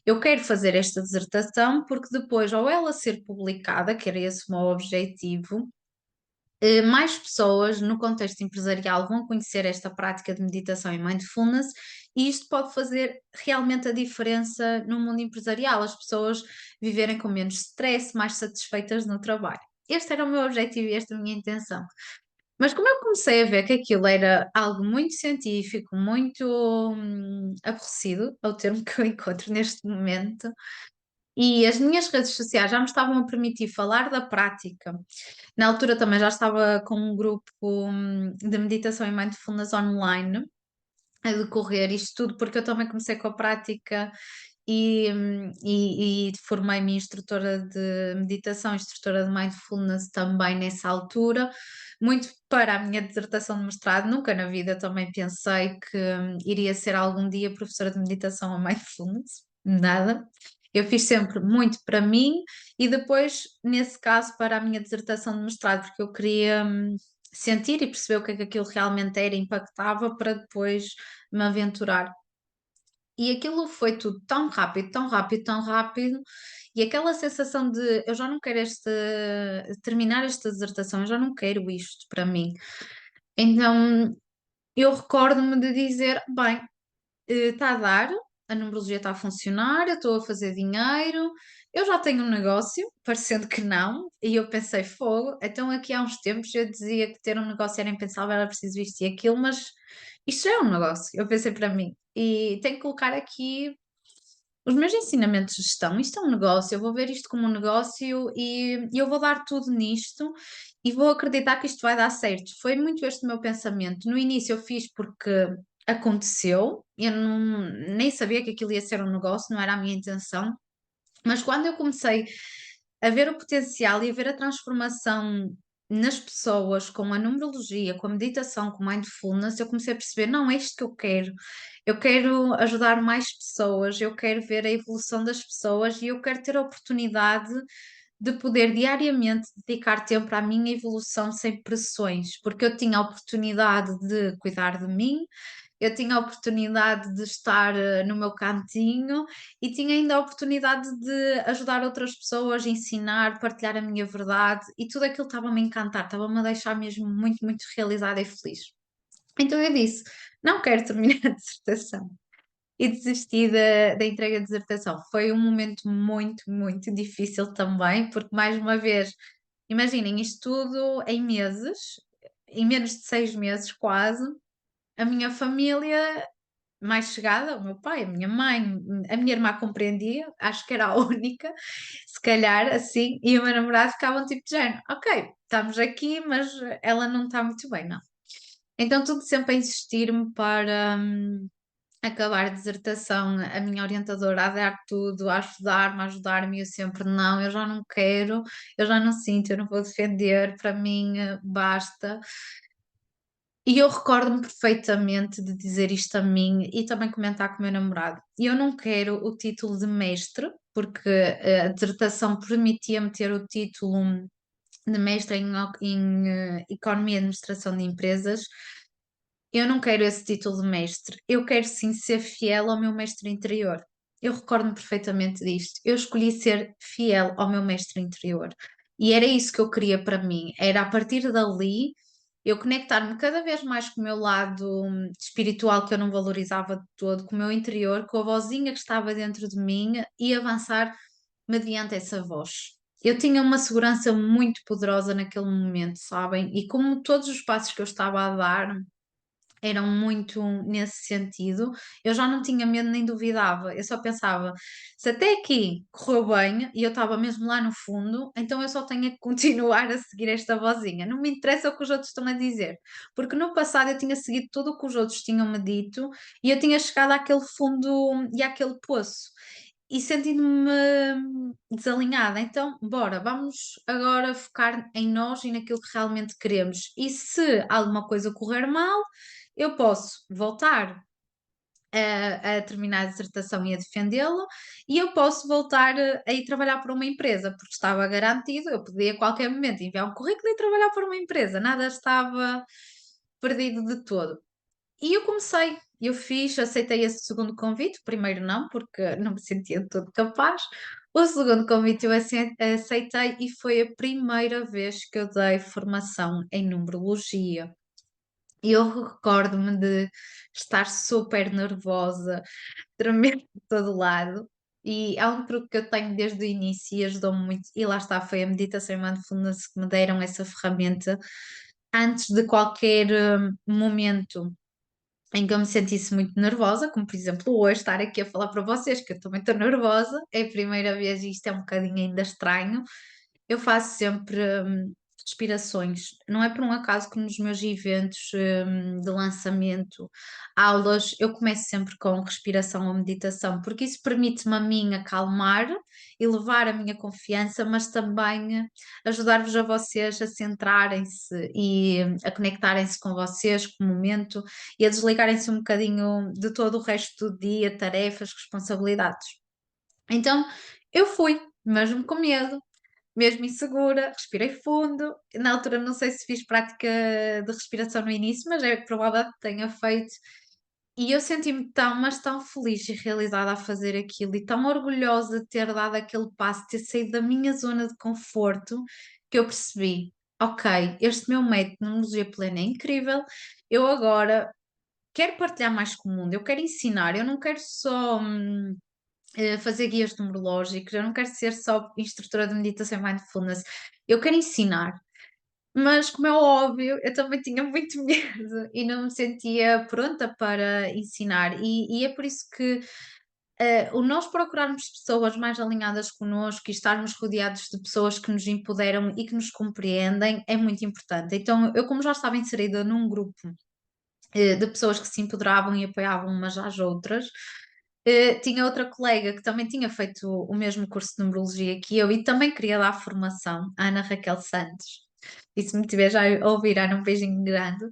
eu quero fazer esta dissertação porque depois, ao ela ser publicada, que era esse o meu objetivo, mais pessoas no contexto empresarial vão conhecer esta prática de meditação e mindfulness, e isto pode fazer realmente a diferença no mundo empresarial, as pessoas viverem com menos stress, mais satisfeitas no trabalho. este era o meu objetivo e esta é a minha intenção. Mas como eu comecei a ver que aquilo era algo muito científico, muito aborrecido, é o termo que eu encontro neste momento, e as minhas redes sociais já me estavam a permitir falar da prática. Na altura também já estava com um grupo de meditação e mindfulness online a decorrer isto tudo, porque eu também comecei com a prática e formei-me instrutora de meditação, instrutora de mindfulness também nessa altura, muito para a minha dissertação de mestrado. Nunca na vida também pensei que iria ser algum dia professora de meditação ou mindfulness, nada. Eu fiz sempre muito para mim e depois, nesse caso, para a minha dissertação de mestrado, porque eu queria sentir e perceber o que é que aquilo realmente era, impactava para depois me aventurar. E aquilo foi tudo tão rápido, tão rápido, tão rápido, e aquela sensação de eu já não quero terminar esta dissertação, eu já não quero isto para mim. Então eu recordo-me de dizer: bem, está a dar, a numerologia está a funcionar, eu estou a fazer dinheiro, eu já tenho um negócio, parecendo que não, e eu pensei, fogo, então aqui há uns tempos eu dizia que ter um negócio era impensável, era preciso isto e aquilo, mas isto já é um negócio, eu pensei para mim, e tenho que colocar aqui os meus ensinamentos de gestão, isto é um negócio, eu vou ver isto como um negócio e eu vou dar tudo nisto e vou acreditar que isto vai dar certo. Foi muito este o meu pensamento. No início eu fiz porque aconteceu, eu nem sabia que aquilo ia ser um negócio, não era a minha intenção, mas quando eu comecei a ver o potencial e a ver a transformação nas pessoas com a numerologia, com a meditação, com o mindfulness, eu comecei a perceber, não, é isto que eu quero. Eu quero ajudar mais pessoas, eu quero ver a evolução das pessoas e eu quero ter a oportunidade de poder diariamente dedicar tempo à minha evolução sem pressões, porque eu tinha a oportunidade de cuidar de mim, eu tinha a oportunidade de estar no meu cantinho e tinha ainda a oportunidade de ajudar outras pessoas, ensinar, partilhar a minha verdade e tudo aquilo estava-me a encantar, estava-me a deixar mesmo muito, muito realizada e feliz. Então eu disse: não quero terminar a dissertação. E desisti da entrega de dissertação. Foi um momento muito, muito difícil também, porque mais uma vez, imaginem isto tudo em meses, em menos de 6 meses quase, a minha família mais chegada, o meu pai, a minha mãe, a minha irmã compreendia, acho que era a única, se calhar assim, e o meu namorado ficavam tipo de género, ok, estamos aqui, mas ela não está muito bem, não. Então tudo sempre a insistir-me para acabar a dissertação, a minha orientadora a dar tudo, a ajudar-me, a ajudar-me, e eu sempre, não, eu já não quero, eu já não sinto, eu não vou defender, para mim basta. E eu recordo-me perfeitamente de dizer isto a mim e também comentar com o meu namorado. Eu não quero o título de mestre, porque a dissertação permitia-me ter o título de mestre em Economia e Administração de Empresas. Eu não quero esse título de mestre. Eu quero sim ser fiel ao meu mestre interior. Eu recordo-me perfeitamente disto. Eu escolhi ser fiel ao meu mestre interior. E era isso que eu queria para mim. Era a partir dali eu conectar-me cada vez mais com o meu lado espiritual que eu não valorizava de todo, com o meu interior, com a vozinha que estava dentro de mim e avançar mediante essa voz. Eu tinha uma segurança muito poderosa naquele momento, sabem? E como todos os passos que eu estava a dar eram muito nesse sentido. Eu já não tinha medo nem duvidava, eu só pensava, se até aqui correu bem e eu estava mesmo lá no fundo, então eu só tenho que continuar a seguir esta vozinha. Não me interessa o que os outros estão a dizer, porque no passado eu tinha seguido tudo o que os outros tinham-me dito e eu tinha chegado àquele fundo e àquele poço. E sentindo-me desalinhada, então, bora, vamos agora focar em nós e naquilo que realmente queremos. E se alguma coisa correr mal, eu posso voltar a terminar a dissertação e a defendê-lo, e eu posso voltar a ir trabalhar para uma empresa, porque estava garantido, eu podia a qualquer momento enviar um currículo e trabalhar para uma empresa, nada estava perdido de todo. E eu comecei, eu fiz, aceitei esse segundo convite, o primeiro não, porque não me sentia de todo capaz. O segundo convite eu aceitei e foi a primeira vez que eu dei formação em numerologia. E eu recordo-me de estar super nervosa, tremer de todo lado. E há um truque que eu tenho desde o início e ajudou-me muito, e lá está, foi a meditação e mindfulness que me deram essa ferramenta antes de qualquer momento em que eu me sentisse muito nervosa, como por exemplo hoje, estar aqui a falar para vocês, que eu também estou nervosa, é a primeira vez e isto é um bocadinho ainda estranho. Eu faço sempre respirações. Não é por um acaso que nos meus eventos de lançamento, aulas, eu começo sempre com respiração ou meditação, porque isso permite-me a mim acalmar, elevar a minha confiança, mas também ajudar-vos a vocês a centrarem-se e a conectarem-se com vocês, com o momento, e a desligarem-se um bocadinho de todo o resto do dia, tarefas, responsabilidades. Então, eu fui, mesmo com medo, mesmo insegura, respirei fundo. Na altura não sei se fiz prática de respiração no início, mas é provável que tenha feito. E eu senti-me tão, mas tão feliz e realizada a fazer aquilo e tão orgulhosa de ter dado aquele passo, de ter saído da minha zona de conforto, que eu percebi, ok, este meu método de numerologia plena é incrível, eu agora quero partilhar mais com o mundo, eu quero ensinar, eu não quero só fazer guias numerológicos, eu não quero ser só instrutora de meditação e mindfulness, eu quero ensinar. Mas, como é óbvio, eu também tinha muito medo e não me sentia pronta para ensinar, e é por isso que o nós procurarmos pessoas mais alinhadas connosco e estarmos rodeados de pessoas que nos empoderam e que nos compreendem é muito importante. Então, eu, como já estava inserida num grupo de pessoas que se empoderavam e apoiavam umas às outras. Tinha outra colega que também tinha feito o mesmo curso de numerologia que eu e também queria dar formação, a Ana Raquel Santos. E se me estiver já a ouvir, Ana, um beijinho grande.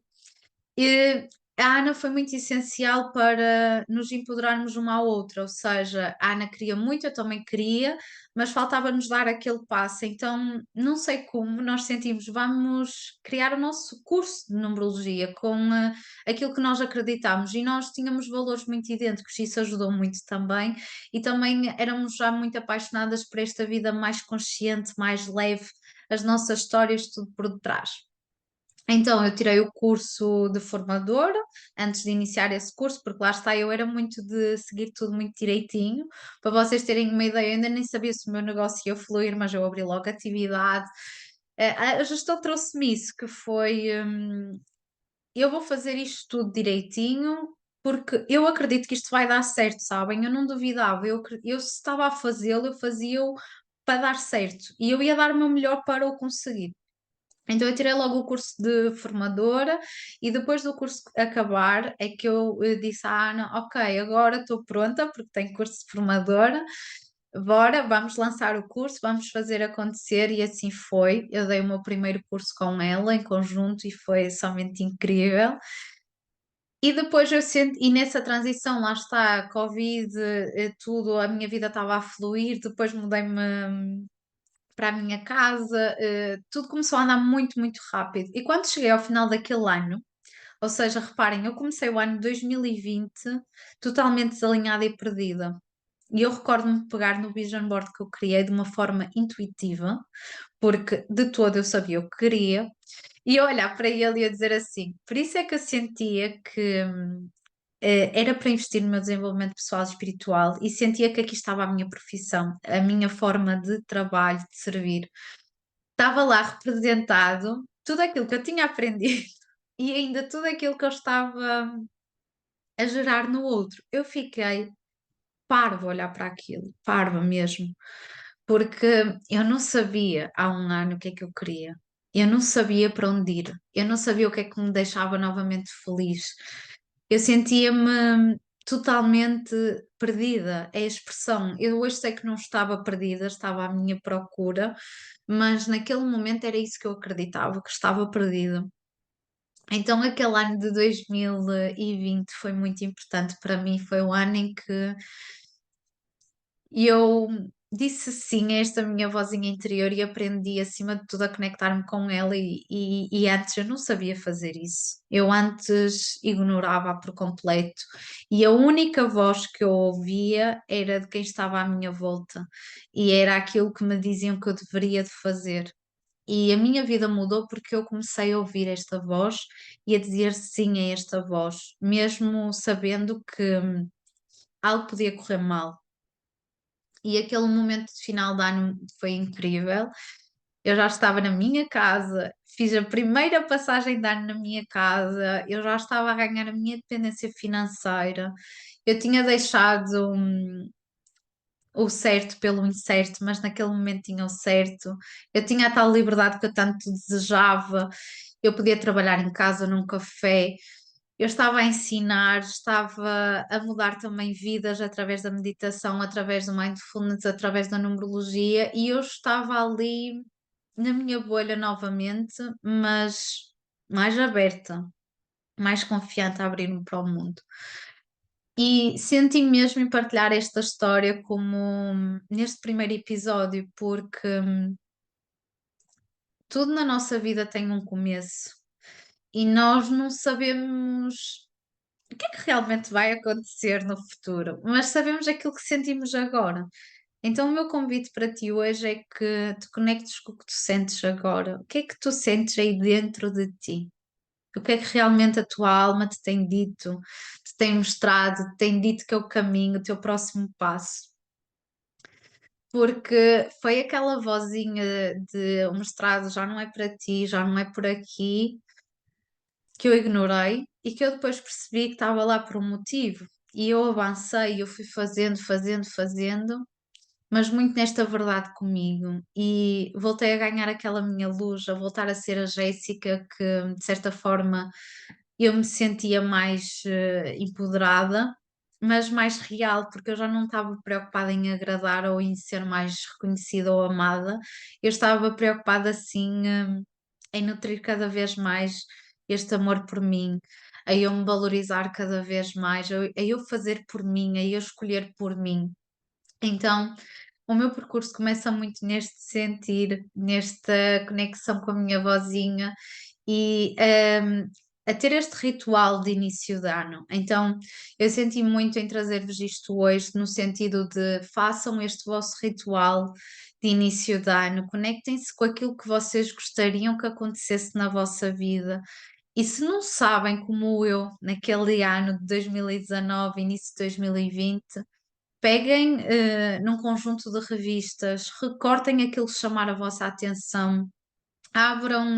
E a Ana foi muito essencial para nos empoderarmos uma à outra, ou seja, a Ana queria muito, eu também queria, mas faltava-nos dar aquele passo. Então, não sei como, nós sentimos, vamos criar o nosso curso de numerologia com aquilo que nós acreditamos e nós tínhamos valores muito idênticos, isso ajudou muito também. E também éramos já muito apaixonadas por esta vida mais consciente, mais leve, as nossas histórias, tudo por detrás. Então, eu tirei o curso de formadora antes de iniciar esse curso, porque lá está, eu era muito de seguir tudo muito direitinho. Para vocês terem uma ideia, eu ainda nem sabia se o meu negócio ia fluir, mas eu abri logo a atividade. A gestora trouxe-me isso, que foi, eu vou fazer isto tudo direitinho, porque eu acredito que isto vai dar certo, sabem? Eu não duvidava, eu se estava a fazê-lo, eu fazia-o para dar certo, e eu ia dar o meu melhor para o conseguir. Então eu tirei logo o curso de formadora e depois do curso acabar é que eu disse à Ana, ok, agora estou pronta porque tenho curso de formadora, bora, vamos lançar o curso, vamos fazer acontecer e assim foi. Eu dei o meu primeiro curso com ela em conjunto e foi somente incrível. E depois eu senti, e nessa transição, lá está, a Covid, tudo, a minha vida estava a fluir, depois mudei-me para a minha casa, tudo começou a andar muito, muito rápido. E quando cheguei ao final daquele ano, ou seja, reparem, eu comecei o ano 2020 totalmente desalinhada e perdida. E eu recordo-me de pegar no vision board que eu criei de uma forma intuitiva, porque de todo eu sabia o que queria, e eu olhar para ele e eu dizer assim, por isso é que eu sentia que era para investir no meu desenvolvimento pessoal e espiritual e sentia que aqui estava a minha profissão, a minha forma de trabalho, de servir. Estava lá representado tudo aquilo que eu tinha aprendido e ainda tudo aquilo que eu estava a gerar no outro. Eu fiquei parva a olhar para aquilo, parva mesmo, porque eu não sabia há um ano o que é que eu queria. Eu não sabia para onde ir, eu não sabia o que é que me deixava novamente feliz. Eu sentia-me totalmente perdida, é a expressão. Eu hoje sei que não estava perdida, estava à minha procura, mas naquele momento era isso que eu acreditava, que estava perdida. Então, aquele ano de 2020 foi muito importante para mim. Foi o ano em que eu disse sim a esta minha vozinha interior e aprendi, acima de tudo, a conectar-me com ela. E antes eu não sabia fazer isso. Eu antes ignorava por completo. E a única voz que eu ouvia era de quem estava à minha volta. E era aquilo que me diziam que eu deveria de fazer. E a minha vida mudou porque eu comecei a ouvir esta voz e a dizer sim a esta voz, mesmo sabendo que algo podia correr mal. e aquele momento de final de ano foi incrível. Eu já estava na minha casa, fiz a primeira passagem de ano na minha casa, eu já estava a ganhar a minha dependência financeira. Eu tinha deixado o certo pelo incerto, mas naquele momento tinha o certo. Eu tinha a tal liberdade que eu tanto desejava. Eu podia trabalhar em casa, num café. Eu estava a ensinar, estava a mudar também vidas através da meditação, através do mindfulness, através da numerologia, e eu estava ali na minha bolha novamente, mas mais aberta, mais confiante a abrir-me para o mundo. E senti mesmo em partilhar esta história como neste primeiro episódio, porque tudo na nossa vida tem um começo e nós não sabemos o que é que realmente vai acontecer no futuro, mas sabemos aquilo que sentimos agora. Então, o meu convite para ti hoje é que te conectes com o que tu sentes agora. O que é que tu sentes aí dentro de ti? O que é que realmente a tua alma te tem dito, te tem mostrado, te tem dito que é o caminho, o teu próximo passo? Porque foi aquela vozinha de o mestrado já não é para ti, já não é por aqui, que eu ignorei e que eu depois percebi que estava lá por um motivo. E eu avancei, eu fui fazendo, fazendo, fazendo, mas muito nesta verdade comigo. E voltei a ganhar aquela minha luz, a voltar a ser a Jéssica que, de certa forma, eu me sentia mais empoderada, mas mais real, porque eu já não estava preocupada em agradar ou em ser mais reconhecida ou amada, eu estava preocupada assim em nutrir cada vez mais este amor por mim, a eu me valorizar cada vez mais, a eu fazer por mim, a eu escolher por mim. Então, o meu percurso começa muito neste sentir, nesta conexão com a minha vozinha e a ter este ritual de início de ano. Então, eu senti muito em trazer-vos isto hoje, no sentido de façam este vosso ritual de início de ano, conectem-se com aquilo que vocês gostariam que acontecesse na vossa vida. E se não sabem, como eu, naquele ano de 2019, início de 2020, peguem num conjunto de revistas, recortem aquilo que chamar a vossa atenção, abram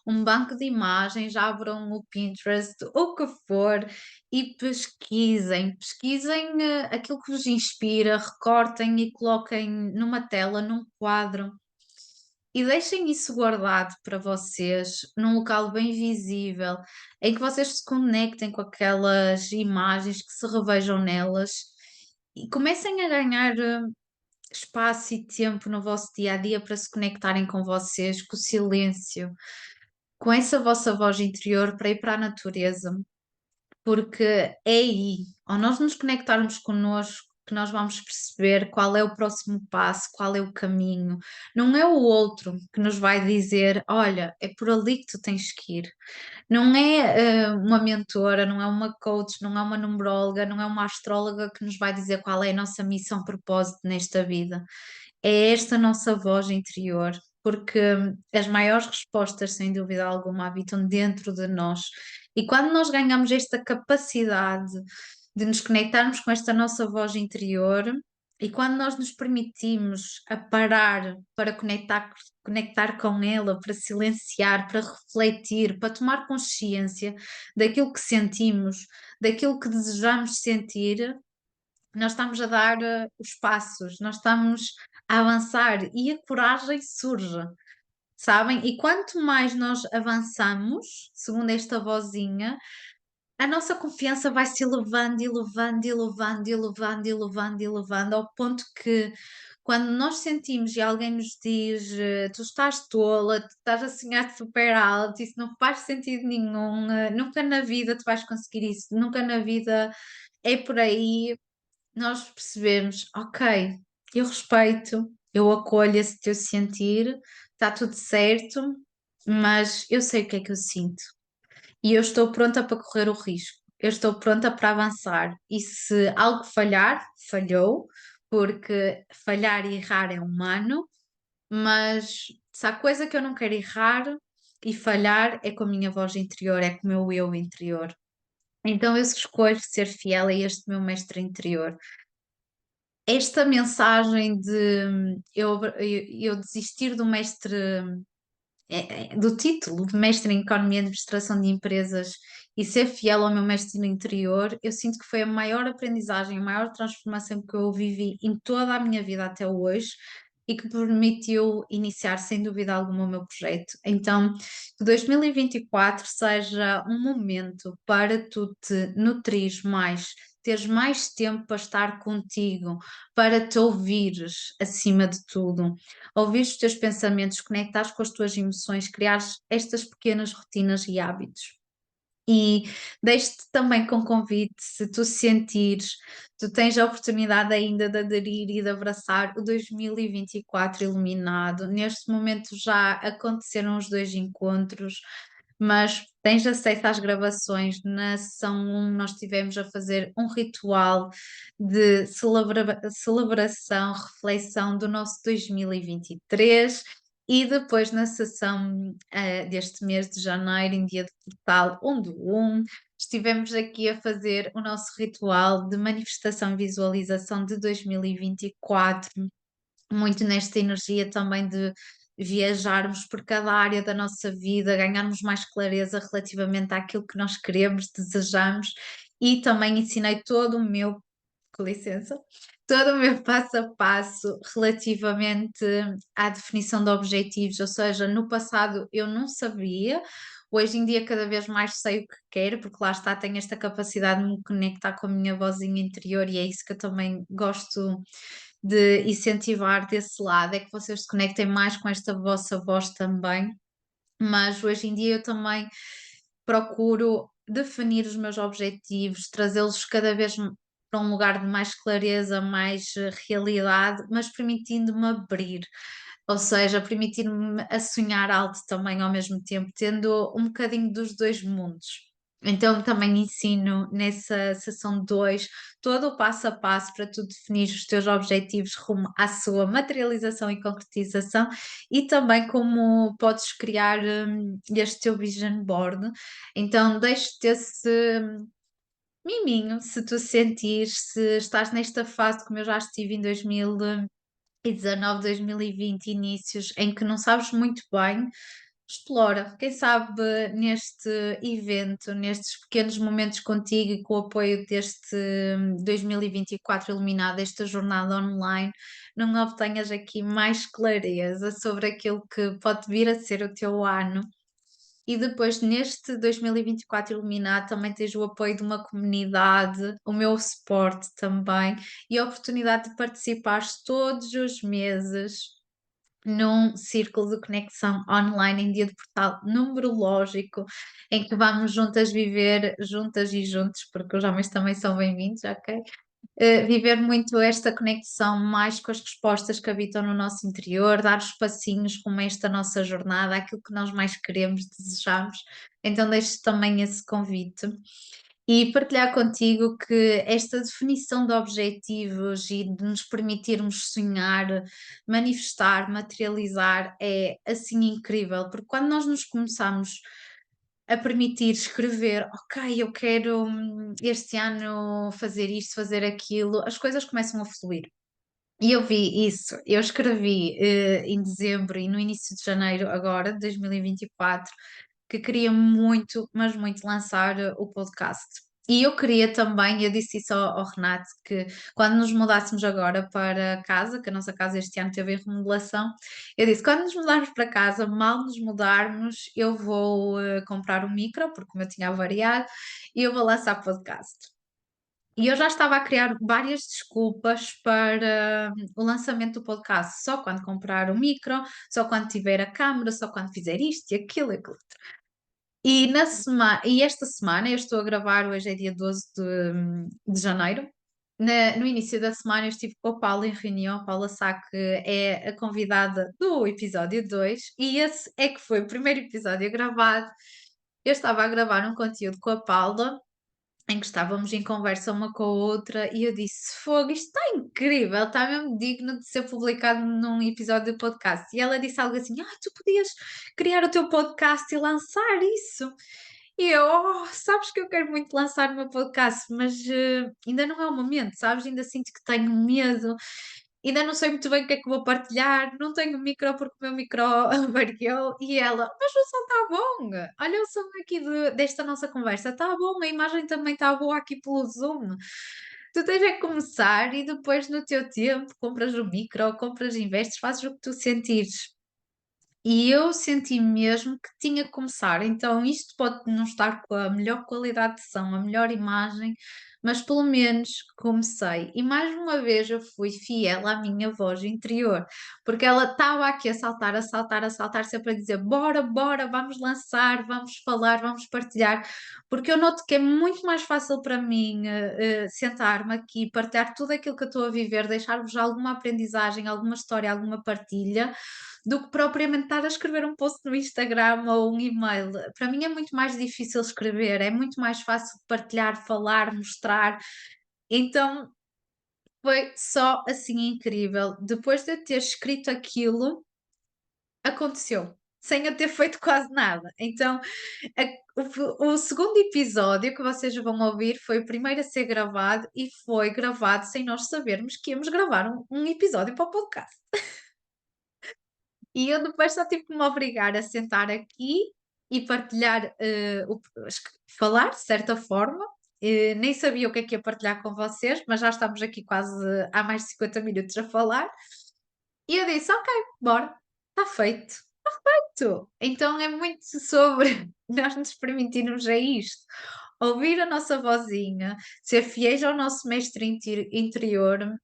um banco de imagens, abram o Pinterest, o que for, e pesquisem aquilo que vos inspira, recortem e coloquem numa tela, num quadro. E deixem isso guardado para vocês, num local bem visível, em que vocês se conectem com aquelas imagens, que se revejam nelas e comecem a ganhar espaço e tempo no vosso dia a dia para se conectarem com vocês, com o silêncio, com essa vossa voz interior para ir para a natureza, porque é aí, ao nós nos conectarmos connosco, que nós vamos perceber qual é o próximo passo, qual é o caminho. Não é o outro que nos vai dizer: olha, é por ali que tu tens que ir. Não é uma mentora, não é uma coach, não é uma numeróloga, não é uma astróloga que nos vai dizer qual é a nossa missão, propósito nesta vida. É esta nossa voz interior, porque as maiores respostas, sem dúvida alguma, habitam dentro de nós. E quando nós ganhamos esta capacidade de nos conectarmos com esta nossa voz interior, e quando nós nos permitimos a parar para conectar com ela, para silenciar, para refletir, para tomar consciência daquilo que sentimos, daquilo que desejamos sentir, nós estamos a dar os passos, nós estamos a avançar e a coragem surge, sabem? E quanto mais nós avançamos, segundo esta vozinha, a nossa confiança vai se elevando, elevando, elevando, elevando, elevando, elevando, ao ponto que quando nós sentimos e alguém nos diz tu estás tola, tu estás a sonhar super alto, isso não faz sentido nenhum, nunca na vida tu vais conseguir isso, nunca na vida é por aí, nós percebemos, ok, eu respeito, eu acolho esse teu sentir, está tudo certo, mas eu sei o que é que eu sinto e eu estou pronta para correr o risco, eu estou pronta para avançar. E se algo falhar, falhou, porque falhar e errar é humano, mas se há coisa que eu não quero errar e falhar é com a minha voz interior, é com o meu eu interior. Então eu escolho ser fiel a este meu mestre interior. esta mensagem de eu desistir do mestre, do título de mestre em Economia e Administração de Empresas e ser fiel ao meu mestre interior, eu sinto que foi a maior aprendizagem, a maior transformação que eu vivi em toda a minha vida até hoje e que permitiu iniciar sem dúvida alguma o meu projeto. Então, que 2024 seja um momento para tu te nutrires mais, teres mais tempo para estar contigo, para te ouvires acima de tudo, ouvir os teus pensamentos, conectares com as tuas emoções, criar estas pequenas rotinas e hábitos. E deixo-te também com convite, se tu sentires, tu tens a oportunidade ainda de aderir e de abraçar o 2024 iluminado. Neste momento já aconteceram os dois encontros, mas tens acesso às gravações. Na sessão 1 nós estivemos a fazer um ritual de celebração, reflexão do nosso 2023 e depois na sessão deste mês de janeiro, em dia de portal 1 do 1, estivemos aqui a fazer o nosso ritual de manifestação e visualização de 2024, muito nesta energia também de viajarmos por cada área da nossa vida, ganharmos mais clareza relativamente àquilo que nós queremos, desejamos, e também ensinei todo o meu, com licença, todo o meu passo a passo relativamente à definição de objetivos, ou seja, no passado eu não sabia, hoje em dia cada vez mais sei o que quero, porque lá está, tenho esta capacidade de me conectar com a minha vozinha interior e é isso que eu também gosto de incentivar desse lado, é que vocês se conectem mais com esta vossa voz também, mas hoje em dia eu também procuro definir os meus objetivos, trazê-los cada vez para um lugar de mais clareza, mais realidade, mas permitindo-me abrir, ou seja, permitindo-me a sonhar alto também ao mesmo tempo, tendo um bocadinho dos dois mundos. Então também ensino nessa sessão 2 todo o passo a passo para tu definir os teus objetivos rumo à sua materialização e concretização e também como podes criar este teu vision board. Então deixo-te esse miminho, se tu sentires, se estás nesta fase como eu já estive em 2019, 2020, inícios, em que não sabes muito bem, explora. Quem sabe neste evento, nestes pequenos momentos contigo e com o apoio deste 2024 iluminado, esta jornada online, não obtenhas aqui mais clareza sobre aquilo que pode vir a ser o teu ano. E depois, neste 2024 iluminado, também tens o apoio de uma comunidade, o meu suporte também, e a oportunidade de participares todos os meses num círculo de conexão online em dia de portal numerológico, em que vamos juntas viver, juntas e juntos, porque os homens também são bem-vindos, ok? Viver muito esta conexão mais com as respostas que habitam no nosso interior, dar os passinhos como esta nossa jornada, aquilo que nós mais queremos, desejamos. Então deixo também esse convite e partilhar contigo que esta definição de objetivos e de nos permitirmos sonhar, manifestar, materializar é assim incrível, porque quando nós nos começamos a permitir escrever, ok, eu quero este ano fazer isto, fazer aquilo, as coisas começam a fluir. E eu vi isso, eu escrevi em dezembro e no início de janeiro agora, de 2024, que queria muito, mas muito lançar o podcast. E eu queria também, eu disse isso ao Renato, que quando nos mudássemos agora para casa, que a nossa casa este ano teve em remodelação, eu disse, quando nos mudarmos para casa, mal nos mudarmos, eu vou comprar um micro, porque como eu tinha avariado, e eu vou lançar podcast. E eu já estava a criar várias desculpas para o lançamento do podcast, só quando comprar o micro, só quando tiver a câmera, só quando fizer isto e aquilo e aquilo. E esta semana, eu estou a gravar, hoje é dia 12 de janeiro. No início da semana eu estive com a Paula em reunião, a Paula Sá, que é a convidada do episódio 2, e esse é que foi o primeiro episódio gravado. Eu estava a gravar um conteúdo com a Paula, em que estávamos em conversa uma com a outra, e eu disse: Fogo, isto está incrível, está mesmo digno de ser publicado num episódio de podcast. E ela disse algo assim: Ah, tu podias criar o teu podcast e lançar isso. E eu: "Oh, sabes que eu quero muito lançar o meu podcast, mas, ainda não é o momento, sabes, ainda sinto que tenho medo, ainda não sei muito bem o que é que vou partilhar, não tenho micro porque o meu micro avariou", e ela: "Mas o som está bom, olha o som aqui desta nossa conversa, está bom, a imagem também está boa aqui pelo Zoom, tu tens é que começar e depois no teu tempo compras o micro, compras, investes, fazes o que tu sentires". E eu senti mesmo que tinha que começar. Então, isto pode não estar com a melhor qualidade de som, a melhor imagem, mas pelo menos comecei. E mais uma vez eu fui fiel à minha voz interior, porque ela estava aqui a saltar, a saltar, a saltar, sempre a dizer: bora, bora, vamos lançar, vamos falar, vamos partilhar. Porque eu noto que é muito mais fácil para mim sentar-me aqui, partilhar tudo aquilo que eu estou a viver, deixar-vos alguma aprendizagem, alguma história, alguma partilha do que propriamente estar a escrever um post no Instagram ou um e-mail. Para mim é muito mais difícil escrever, é muito mais fácil partilhar, falar, mostrar. Então foi só assim incrível. Depois de eu ter escrito aquilo, aconteceu. Sem eu ter feito quase nada. Então, o segundo episódio que vocês vão ouvir foi o primeiro a ser gravado e foi gravado sem nós sabermos que íamos gravar um episódio para o podcast. E eu depois só tive que me obrigar a sentar aqui e partilhar, falar de certa forma, nem sabia o que é que ia partilhar com vocês, mas já estamos aqui quase há mais de 50 minutos a falar, e eu disse: "Ok, bora, está feito, feito". Então é muito sobre nós nos permitirmos a isto, ouvir a nossa vozinha, ser fiéis ao nosso mestre interior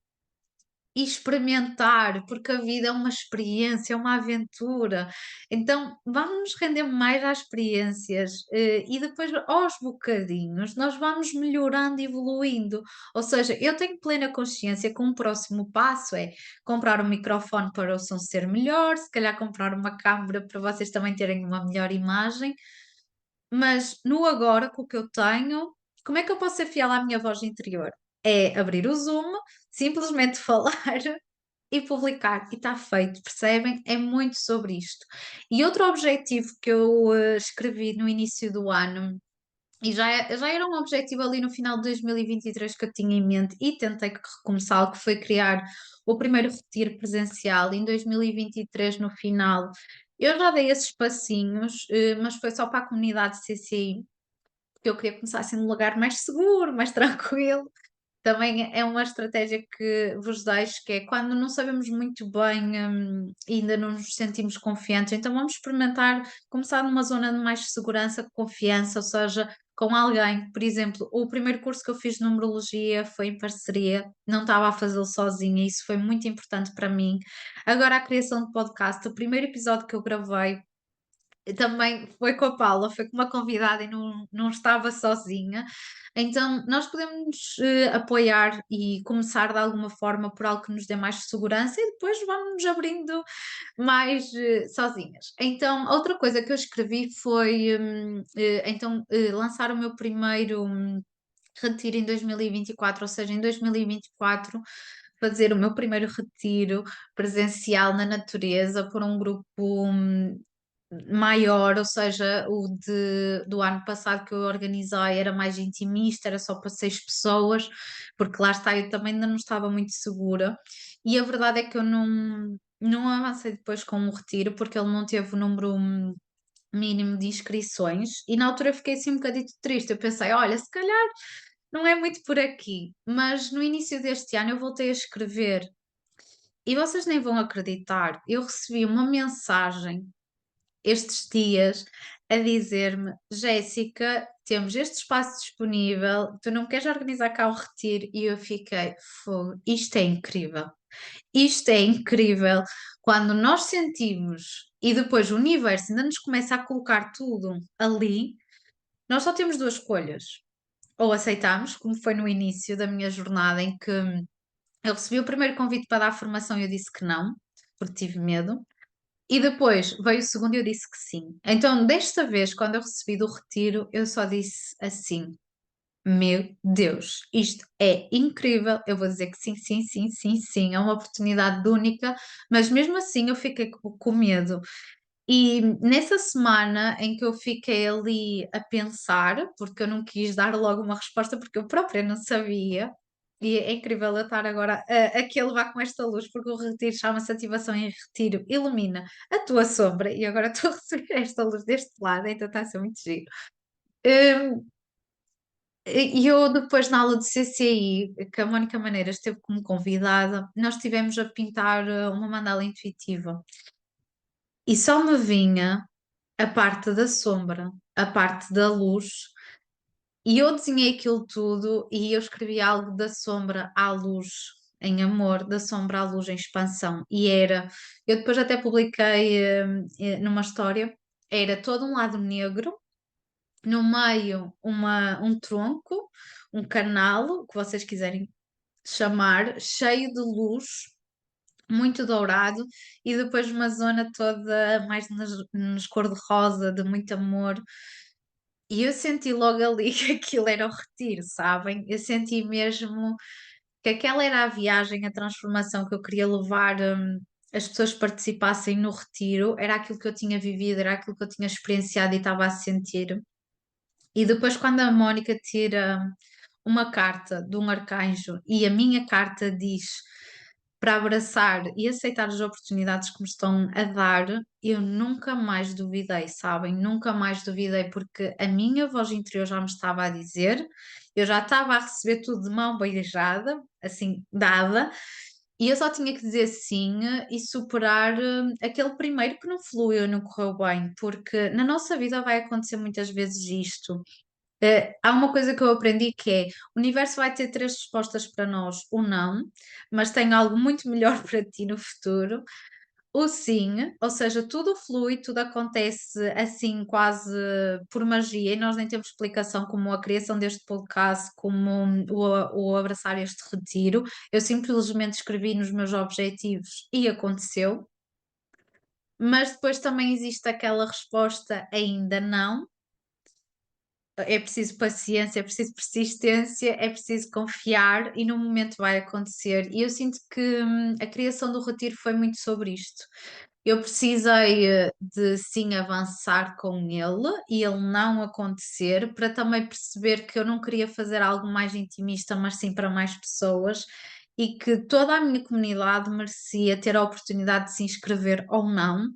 e experimentar, porque a vida é uma experiência, é uma aventura. Então, vamos nos render mais às experiências, e depois, aos bocadinhos, nós vamos melhorando e evoluindo. Ou seja, eu tenho plena consciência que um próximo passo é comprar um microfone para o som ser melhor, se calhar comprar uma câmera para vocês também terem uma melhor imagem, mas no agora, com o que eu tenho, como é que eu posso ser fiel à minha voz interior? É abrir o Zoom, simplesmente falar e publicar, e está feito, percebem? É muito sobre isto. E outro objetivo que eu escrevi no início do ano, e já era um objetivo ali no final de 2023 que eu tinha em mente e tentei recomeçá-lo, que foi criar o primeiro retiro presencial em 2023 no final. Eu já dei esses passinhos, mas foi só para a comunidade CCI, porque eu queria começar assim num lugar mais seguro, mais tranquilo. Também é uma estratégia que vos deixo, que é quando não sabemos muito bem, e ainda não nos sentimos confiantes, então vamos experimentar começar numa zona de mais segurança, confiança, ou seja, com alguém. Por exemplo, o primeiro curso que eu fiz de numerologia foi em parceria, não estava a fazê-lo sozinha, isso foi muito importante para mim. Agora, a criação de podcast, o primeiro episódio que eu gravei também foi com a Paula, foi com uma convidada e não estava sozinha. Então, nós podemos apoiar e começar de alguma forma por algo que nos dê mais segurança e depois vamos abrindo mais sozinhas. Então, outra coisa que eu escrevi foi lançar o meu primeiro retiro em 2024, ou seja, em 2024 fazer o meu primeiro retiro presencial na natureza por um grupo maior, ou seja, do ano passado que eu organizei era mais intimista, era só para 6 pessoas, porque lá está, eu também ainda não estava muito segura, e a verdade é que eu não avancei depois com o retiro, porque ele não teve o número mínimo de inscrições, e na altura eu fiquei assim um bocadito triste, eu pensei: "Olha, se calhar não é muito por aqui", mas no início deste ano eu voltei a escrever, e vocês nem vão acreditar, eu recebi uma mensagem estes dias a dizer-me: Jéssica, temos este espaço disponível, tu não queres organizar cá o retiro? E eu fiquei: fogo, isto é incrível. Isto é incrível. Quando nós sentimos e depois o universo ainda nos começa a colocar tudo ali, nós só temos duas escolhas. Ou aceitamos, como foi no início da minha jornada, em que eu recebi o primeiro convite para dar a formação e eu disse que não, porque tive medo. E depois veio o segundo e eu disse que sim. Então, desta vez, quando eu recebi do retiro, eu só disse assim: Meu Deus, isto é incrível. Eu vou dizer que sim, sim, sim, sim, sim. É uma oportunidade única, mas mesmo assim eu fiquei com medo. E nessa semana em que eu fiquei ali a pensar, porque eu não quis dar logo uma resposta, porque eu própria não sabia, e é incrível eu estar agora aqui a levar com esta luz, porque o retiro chama-se ativação em retiro, ilumina a tua sombra, e agora estou a receber esta luz deste lado, então está a ser muito giro. Hum, e eu depois na aula de CCI, que a Mónica Maneiras esteve como convidada, nós estivemos a pintar uma mandala intuitiva. E só me vinha a parte da sombra, a parte da luz, e eu desenhei aquilo tudo e eu escrevi algo da sombra à luz, em amor, da sombra à luz, em expansão. E era, eu depois até publiquei numa história, era todo um lado negro, no meio um tronco, um canal, o que vocês quiserem chamar, cheio de luz, muito dourado, e depois uma zona toda mais nos cor-de-rosa, de muito amor. E eu senti logo ali que aquilo era o retiro, sabem? Eu senti mesmo que aquela era a viagem, a transformação que eu queria levar, as pessoas participassem no retiro, era aquilo que eu tinha vivido, era aquilo que eu tinha experienciado e estava a sentir. E depois, quando a Mónica tira uma carta de um arcanjo e a minha carta diz para abraçar e aceitar as oportunidades que me estão a dar, eu nunca mais duvidei, sabem? Nunca mais duvidei, porque a minha voz interior já me estava a dizer, eu já estava a receber tudo de mão beijada, assim, dada. E eu só tinha que dizer sim e superar aquele primeiro que não fluiu, não correu bem, porque na nossa vida vai acontecer muitas vezes isto. Há uma coisa que eu aprendi que é: o universo vai ter três respostas para nós, o não, mas tem algo muito melhor para ti no futuro. O sim, ou seja, tudo flui, tudo acontece assim quase por magia e nós nem temos explicação, como a criação deste podcast, como o abraçar este retiro. Eu simplesmente escrevi nos meus objetivos e aconteceu. Mas depois também existe aquela resposta ainda não. É preciso paciência, é preciso persistência, é preciso confiar e no momento vai acontecer. E eu sinto que a criação do retiro foi muito sobre isto. Eu precisei de sim avançar com ele e ele não acontecer, para também perceber que eu não queria fazer algo mais intimista, mas sim para mais pessoas, e que toda a minha comunidade merecia ter a oportunidade de se inscrever ou não,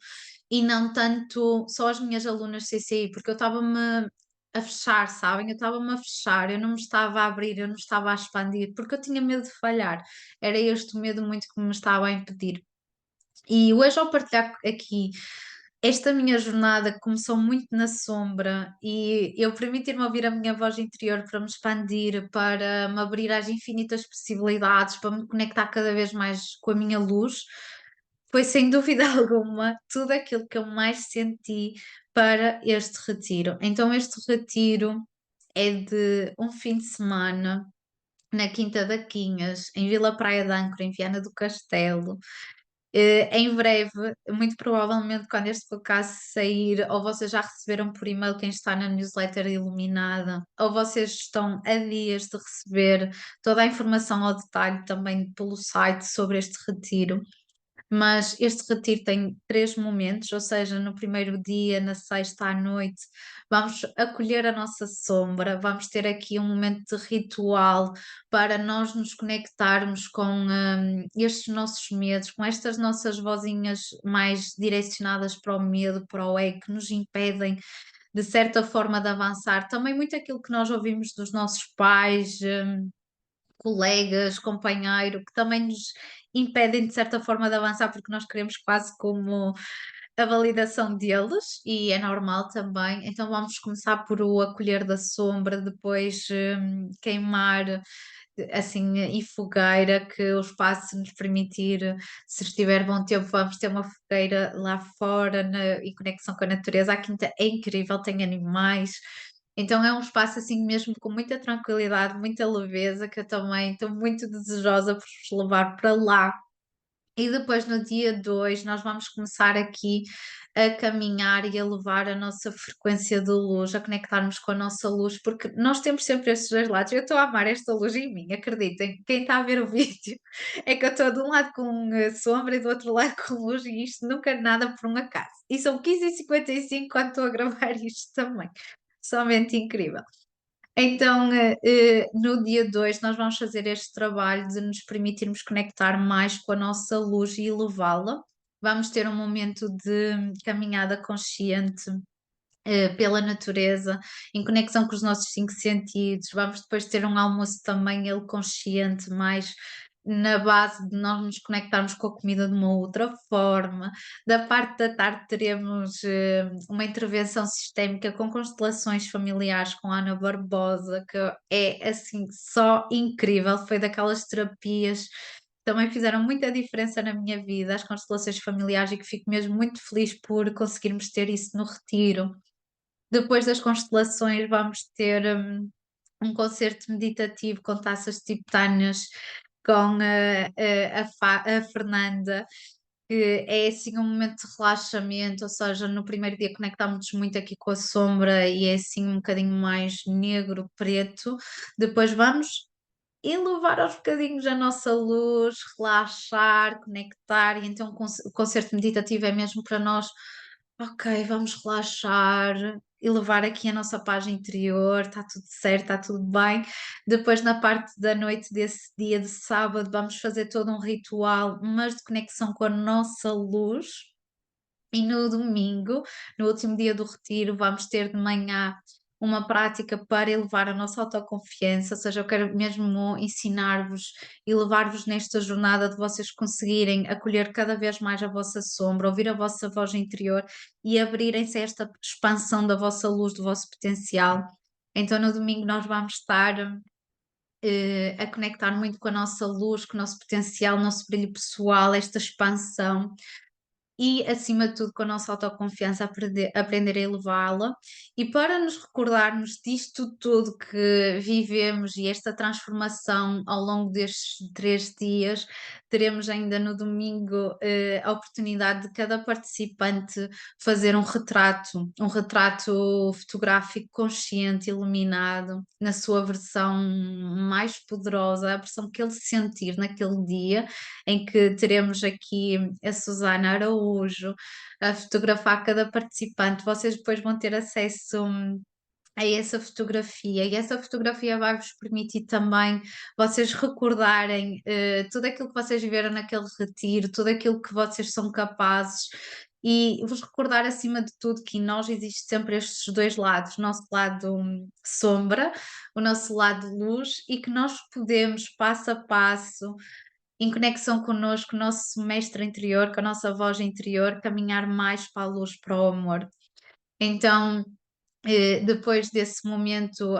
e não tanto só as minhas alunas CCI, porque eu estava-me a fechar, sabem? Eu estava-me a fechar, eu não me estava a abrir, eu não me estava a expandir, porque eu tinha medo de falhar. Era este o medo muito que me estava a impedir. E hoje, ao partilhar aqui esta minha jornada que começou muito na sombra e eu permitir-me ouvir a minha voz interior para me expandir, para me abrir às infinitas possibilidades, para me conectar cada vez mais com a minha luz, foi sem dúvida alguma tudo aquilo que eu mais senti para este retiro. Então, este retiro é de um fim de semana na Quinta da Quinhas, em Vila Praia de Âncora, em Viana do Castelo. Em breve, muito provavelmente, quando este podcast sair, ou vocês já receberam por e-mail quem está na newsletter Iluminada, ou vocês estão a dias de receber toda a informação ao detalhe também pelo site sobre este retiro. Mas este retiro tem três momentos, ou seja, no primeiro dia, na sexta à noite, vamos acolher a nossa sombra, vamos ter aqui um momento de ritual para nós nos conectarmos com estes nossos medos, com estas nossas vozinhas mais direcionadas para o medo, para o ego, que nos impedem de certa forma de avançar. Também muito aquilo que nós ouvimos dos nossos pais, colegas, companheiro, que também nos impedem de certa forma de avançar porque nós queremos quase como a validação deles e é normal também. Então vamos começar por o acolher da sombra, depois queimar assim e fogueira, que o espaço nos permitir, se estiver bom tempo, vamos ter uma fogueira lá fora em conexão com a natureza. A quinta é incrível, tem animais. Então é um espaço assim mesmo com muita tranquilidade, muita leveza, que eu também estou muito desejosa por vos levar para lá. E depois no dia 2 nós vamos começar aqui a caminhar e a levar a nossa frequência de luz, a conectarmos com a nossa luz, porque nós temos sempre estes 2 lados. Eu estou a amar esta luz em mim, acreditem. Quem está a ver o vídeo é que eu estou de um lado com, sombra e do outro lado com luz e isto nunca nada por um acaso. E são 15h55 quando estou a gravar isto também. Somente incrível. Então, no dia 2 nós vamos fazer este trabalho de nos permitirmos conectar mais com a nossa luz e elevá-la. Vamos ter um momento de caminhada consciente, pela natureza, em conexão com os nossos 5 sentidos. Vamos depois ter um almoço também, ele consciente, mais na base de nós nos conectarmos com a comida de uma outra forma. Da parte da tarde teremos uma intervenção sistémica com constelações familiares com a Ana Barbosa, que é assim só incrível, foi daquelas terapias que também fizeram muita diferença na minha vida, as constelações familiares, e que fico mesmo muito feliz por conseguirmos ter isso no retiro. Depois das constelações vamos ter, um concerto meditativo com taças tibetanas com a Fernanda, que é assim um momento de relaxamento, ou seja, no primeiro dia conectámos-nos muito aqui com a sombra e é assim um bocadinho mais negro, preto. Depois vamos elevar aos bocadinhos a nossa luz, relaxar, conectar, e então o concerto meditativo é mesmo para nós: "Ok, vamos relaxar, elevar aqui a nossa paz interior, está tudo certo, está tudo bem". Depois na parte da noite desse dia de sábado vamos fazer todo um ritual, mas de conexão com a nossa luz. E no domingo, no último dia do retiro, vamos ter de manhã uma prática para elevar a nossa autoconfiança, ou seja, eu quero mesmo ensinar-vos e levar-vos nesta jornada de vocês conseguirem acolher cada vez mais a vossa sombra, ouvir a vossa voz interior e abrirem-se a esta expansão da vossa luz, do vosso potencial. Então, no domingo, nós vamos estar a conectar muito com a nossa luz, com o nosso potencial, o nosso brilho pessoal, esta expansão e, acima de tudo, com a nossa autoconfiança, aprender a elevá-la. E para nos recordarmos disto tudo que vivemos e esta transformação ao longo destes 3 dias, teremos ainda no domingo a oportunidade de cada participante fazer um retrato fotográfico consciente, iluminado, na sua versão mais poderosa, a versão que ele sentir naquele dia, em que teremos aqui a Susana Araújo a fotografar cada participante. Vocês depois vão ter acesso a essa fotografia e essa fotografia vai-vos permitir também vocês recordarem tudo aquilo que vocês viveram naquele retiro, tudo aquilo que vocês são capazes. E vos recordar acima de tudo que em nós existe sempre estes 2 lados, o nosso lado sombra, o nosso lado luz, e que nós podemos passo a passo, em conexão connosco, o nosso mestre interior, com a nossa voz interior, caminhar mais para a luz, para o amor. Então, depois desse momento,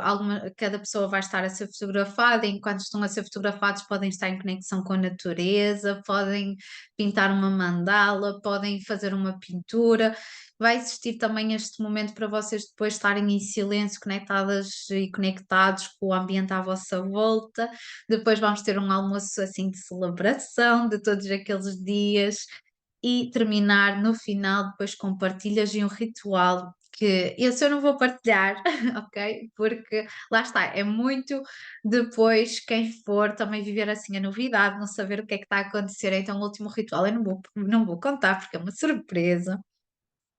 cada pessoa vai estar a ser fotografada, e enquanto estão a ser fotografados, podem estar em conexão com a natureza, podem pintar uma mandala, podem fazer uma pintura. Vai existir também este momento para vocês depois estarem em silêncio, conectadas e conectados com o ambiente à vossa volta. Depois vamos ter um almoço assim de celebração de todos aqueles dias e terminar no final depois com partilhas e um ritual que esse eu não vou partilhar, ok? Porque lá está, é muito depois quem for também viver assim a novidade, não saber o que é que está a acontecer, então o último ritual eu não vou contar porque é uma surpresa.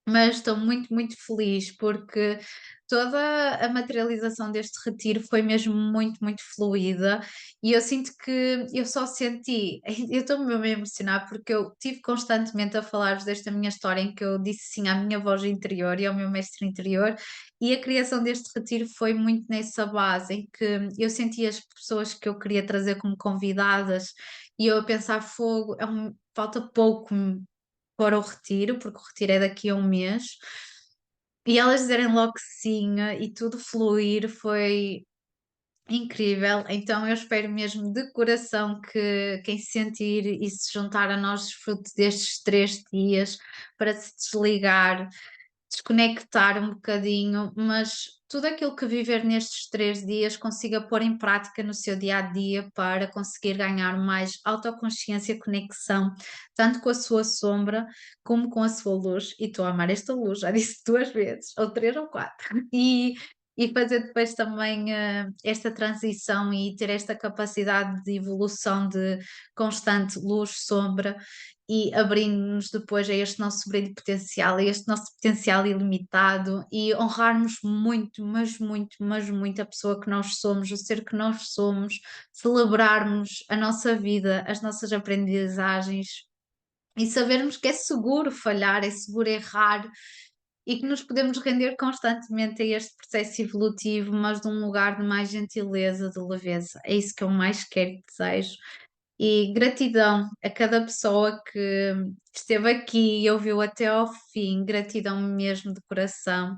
Mas estou muito, muito feliz porque toda a materialização deste retiro foi mesmo muito, muito fluida, e eu sinto que eu só senti eu estou mesmo a emocionar porque eu tive constantemente a falar-vos desta minha história em que eu disse sim à minha voz interior e ao meu mestre interior, e a criação deste retiro foi muito nessa base, em que eu senti as pessoas que eu queria trazer como convidadas, e eu a pensar: "Fogo, falta pouco para o retiro", porque o retiro é daqui a um mês, e elas dizerem logo que sim, e tudo fluir, foi incrível. Então eu espero mesmo de coração que quem se sentir e se juntar a nós desfrute destes 3 dias para se desligar desconectar um bocadinho, mas tudo aquilo que viver nestes 3 dias consiga pôr em prática no seu dia a dia para conseguir ganhar mais autoconsciência, conexão, tanto com a sua sombra como com a sua luz. E estou a amar esta luz, já disse 2 vezes, ou 3 ou 4. E fazer depois também esta transição e ter esta capacidade de evolução de constante luz-sombra e abrindo-nos depois a este nosso brilho potencial, a este nosso potencial ilimitado e honrarmos muito, mas muito a pessoa que nós somos, o ser que nós somos, celebrarmos a nossa vida, as nossas aprendizagens e sabermos que é seguro falhar, é seguro errar e que nos podemos render constantemente a este processo evolutivo, mas de um lugar de mais gentileza, de leveza. É isso que eu mais quero e desejo. E gratidão a cada pessoa que esteve aqui e ouviu até ao fim, gratidão mesmo de coração.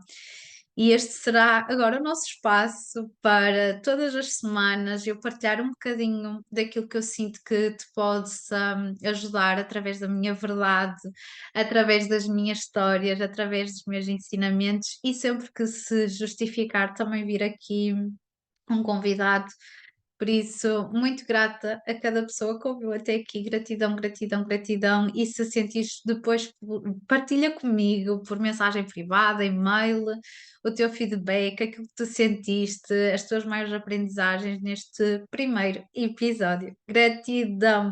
E este será agora o nosso espaço para todas as semanas eu partilhar um bocadinho daquilo que eu sinto que te possa ajudar através da minha verdade, através das minhas histórias, através dos meus ensinamentos e sempre que se justificar também vir aqui um convidado. Por isso, muito grata a cada pessoa que ouviu até aqui. Gratidão, gratidão, gratidão. E se sentires depois, partilha comigo por mensagem privada, e-mail, o teu feedback, aquilo que tu sentiste, as tuas maiores aprendizagens neste primeiro episódio. Gratidão.